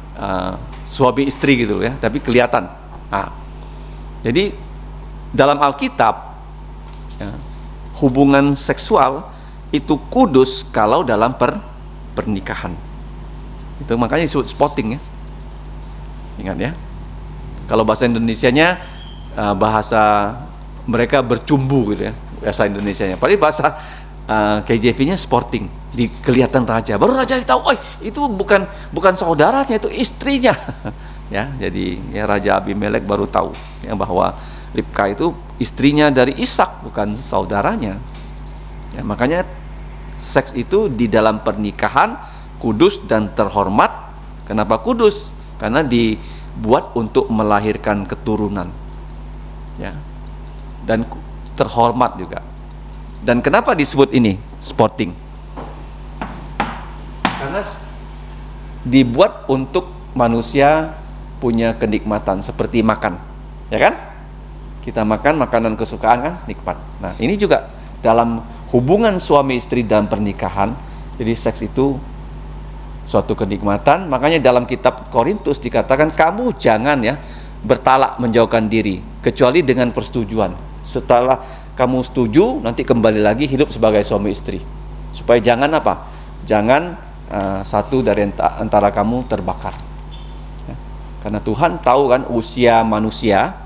Suami istri gitu ya, tapi kelihatan. Nah, jadi dalam Alkitab ya, hubungan seksual itu kudus kalau dalam pernikahan. Itu makanya disebut spotting ya. Ingat ya. Kalau bahasa Indonesianya bahasa mereka bercumbu gitu ya, bahasa Indonesianya. Padahal bahasa KJV-nya sporting, di kelihatan raja. Baru raja tahu, oh itu bukan saudaranya, itu istrinya. Ya, jadi ya Raja Abimelek baru tahu ya bahwa Ribka itu istrinya dari Ishak, bukan saudaranya. Ya, makanya seks itu di dalam pernikahan kudus dan terhormat. Kenapa kudus? Karena dibuat untuk melahirkan keturunan. Ya. Dan terhormat juga. Dan kenapa disebut ini sporting? Karena dibuat untuk manusia punya kenikmatan seperti makan, ya kan? Kita makan makanan kesukaan kan, nikmat. Nah, ini juga dalam hubungan suami istri dalam pernikahan. Jadi seks itu suatu kenikmatan. Makanya dalam kitab Korintus dikatakan kamu jangan ya bertalak menjauhkan diri kecuali dengan persetujuan. Setelah kamu setuju, nanti kembali lagi hidup sebagai suami istri. Supaya jangan apa? Jangan satu dari antara kamu terbakar. Ya. Karena Tuhan tahu kan usia manusia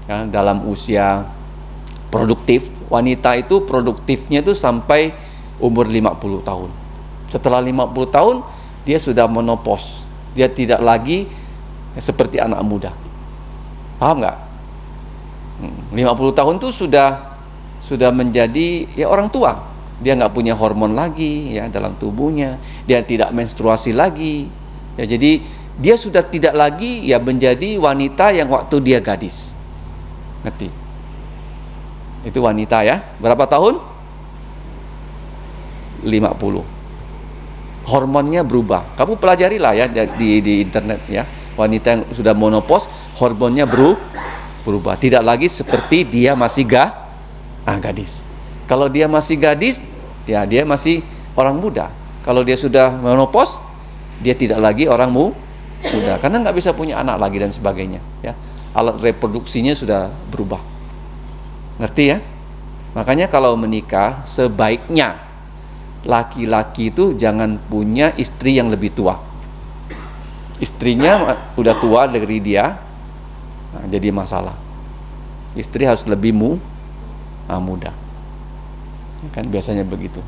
ya, dalam usia produktif, wanita itu produktifnya itu sampai umur 50 tahun. Setelah 50 tahun dia sudah menopause. Dia tidak lagi seperti anak muda. Paham nggak? 50 tahun itu sudah menjadi ya orang tua. Dia nggak punya hormon lagi ya dalam tubuhnya. Dia tidak menstruasi lagi. Ya, jadi dia sudah tidak lagi ya menjadi wanita yang waktu dia gadis. Ngerti? Itu wanita ya. Berapa tahun? 50. Hormonnya berubah. Kamu pelajarilah ya di internet ya. Wanita yang sudah menopause, hormonnya berubah. Tidak lagi seperti dia masih gadis. Kalau dia masih gadis, ya dia masih orang muda. Kalau dia sudah menopause, dia tidak lagi orang muda, karena nggak bisa punya anak lagi dan sebagainya. Ya, alat reproduksinya sudah berubah. Ngerti ya? Makanya kalau menikah sebaiknya laki-laki itu jangan punya istri yang lebih tua. Istrinya udah tua dari dia, nah, jadi masalah. Istri harus lebih muda. Kan biasanya begitu.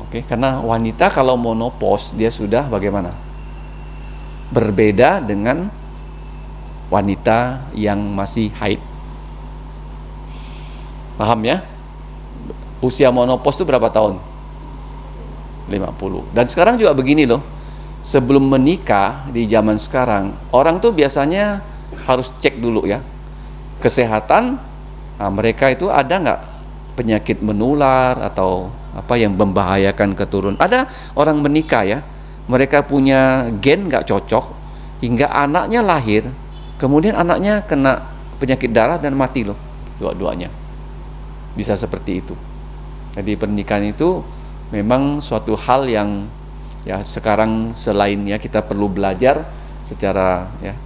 Oke, karena wanita kalau menopause dia sudah bagaimana? Berbeda dengan wanita yang masih haid. Paham ya? Usia menopause itu berapa tahun? 50. Dan sekarang juga begini loh. Sebelum menikah di zaman sekarang, orang tuh biasanya harus cek dulu ya. Kesehatan, nah, mereka itu ada nggak penyakit menular atau apa yang membahayakan keturunan. Ada orang menikah ya, mereka punya gen nggak cocok, hingga anaknya lahir, kemudian anaknya kena penyakit darah dan mati loh, dua-duanya. Bisa seperti itu. Jadi pernikahan itu memang suatu hal yang ya sekarang selain ya kita perlu belajar secara ya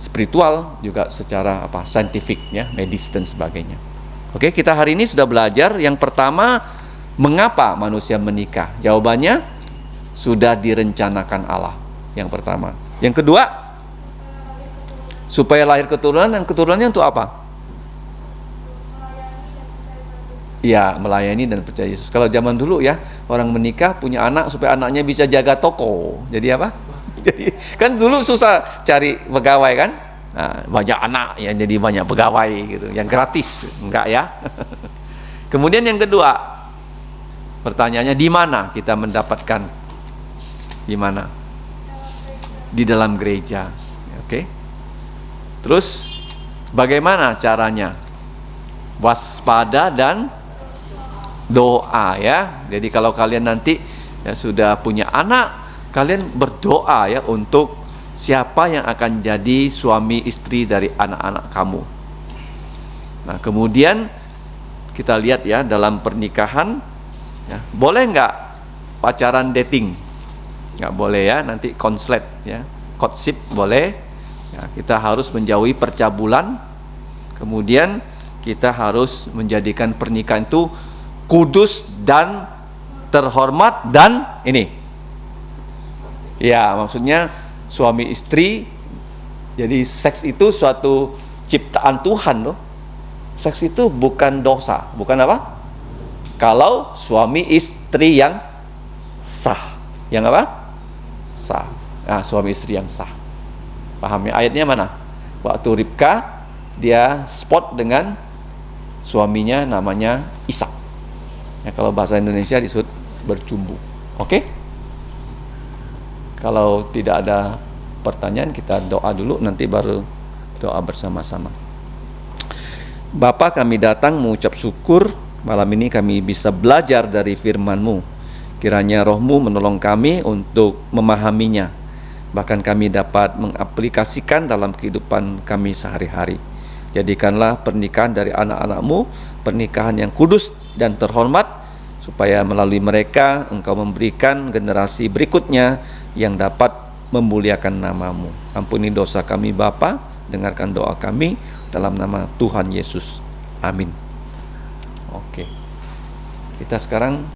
spiritual, juga secara apa saintifik ya, medis dan sebagainya. Oke, kita hari ini sudah belajar yang pertama, mengapa manusia menikah? Jawabannya sudah direncanakan Allah. Yang pertama. Yang kedua, supaya lahir keturunan, dan keturunannya untuk apa? Ya, melayani dan percaya Yesus. Kalau zaman dulu ya, orang menikah punya anak supaya anaknya bisa jaga toko. Jadi apa? Jadi kan dulu susah cari pegawai kan? Nah, banyak anak ya, jadi banyak pegawai gitu, yang gratis, enggak ya? Kemudian yang kedua, pertanyaannya di mana kita mendapatkan? Di mana? Di dalam gereja. Oke. Terus bagaimana caranya? Waspada dan doa ya. Jadi kalau kalian nanti ya sudah punya anak, kalian berdoa ya untuk siapa yang akan jadi suami istri dari anak-anak kamu. Nah, kemudian kita lihat ya dalam pernikahan ya, boleh nggak pacaran dating? Nggak boleh ya, nanti konslet ya, courtship boleh ya, kita harus menjauhi percabulan. Kemudian kita harus menjadikan pernikahan itu kudus dan terhormat, dan ini ya maksudnya suami istri. Jadi seks itu suatu ciptaan Tuhan loh. Seks itu bukan dosa, bukan apa? Kalau suami istri yang sah. Yang apa? Sah. Nah, suami istri yang sah. Paham ya? Ayatnya mana? Waktu Ribka dia spot dengan suaminya namanya Ishak. Ya, kalau bahasa Indonesia disebut bercumbu. Oke? Kalau tidak ada pertanyaan, kita doa dulu, nanti baru doa bersama-sama. Bapa, kami datang mengucap syukur malam ini kami bisa belajar dari firman-Mu. Kiranya Roh-Mu menolong kami untuk memahaminya, bahkan kami dapat mengaplikasikan dalam kehidupan kami sehari-hari. Jadikanlah pernikahan dari anak-anak-Mu pernikahan yang kudus dan terhormat, supaya melalui mereka Engkau memberikan generasi berikutnya yang dapat memuliakan nama-Mu. Ampuni dosa kami Bapa, dengarkan doa kami dalam nama Tuhan Yesus. Amin. Oke. Kita sekarang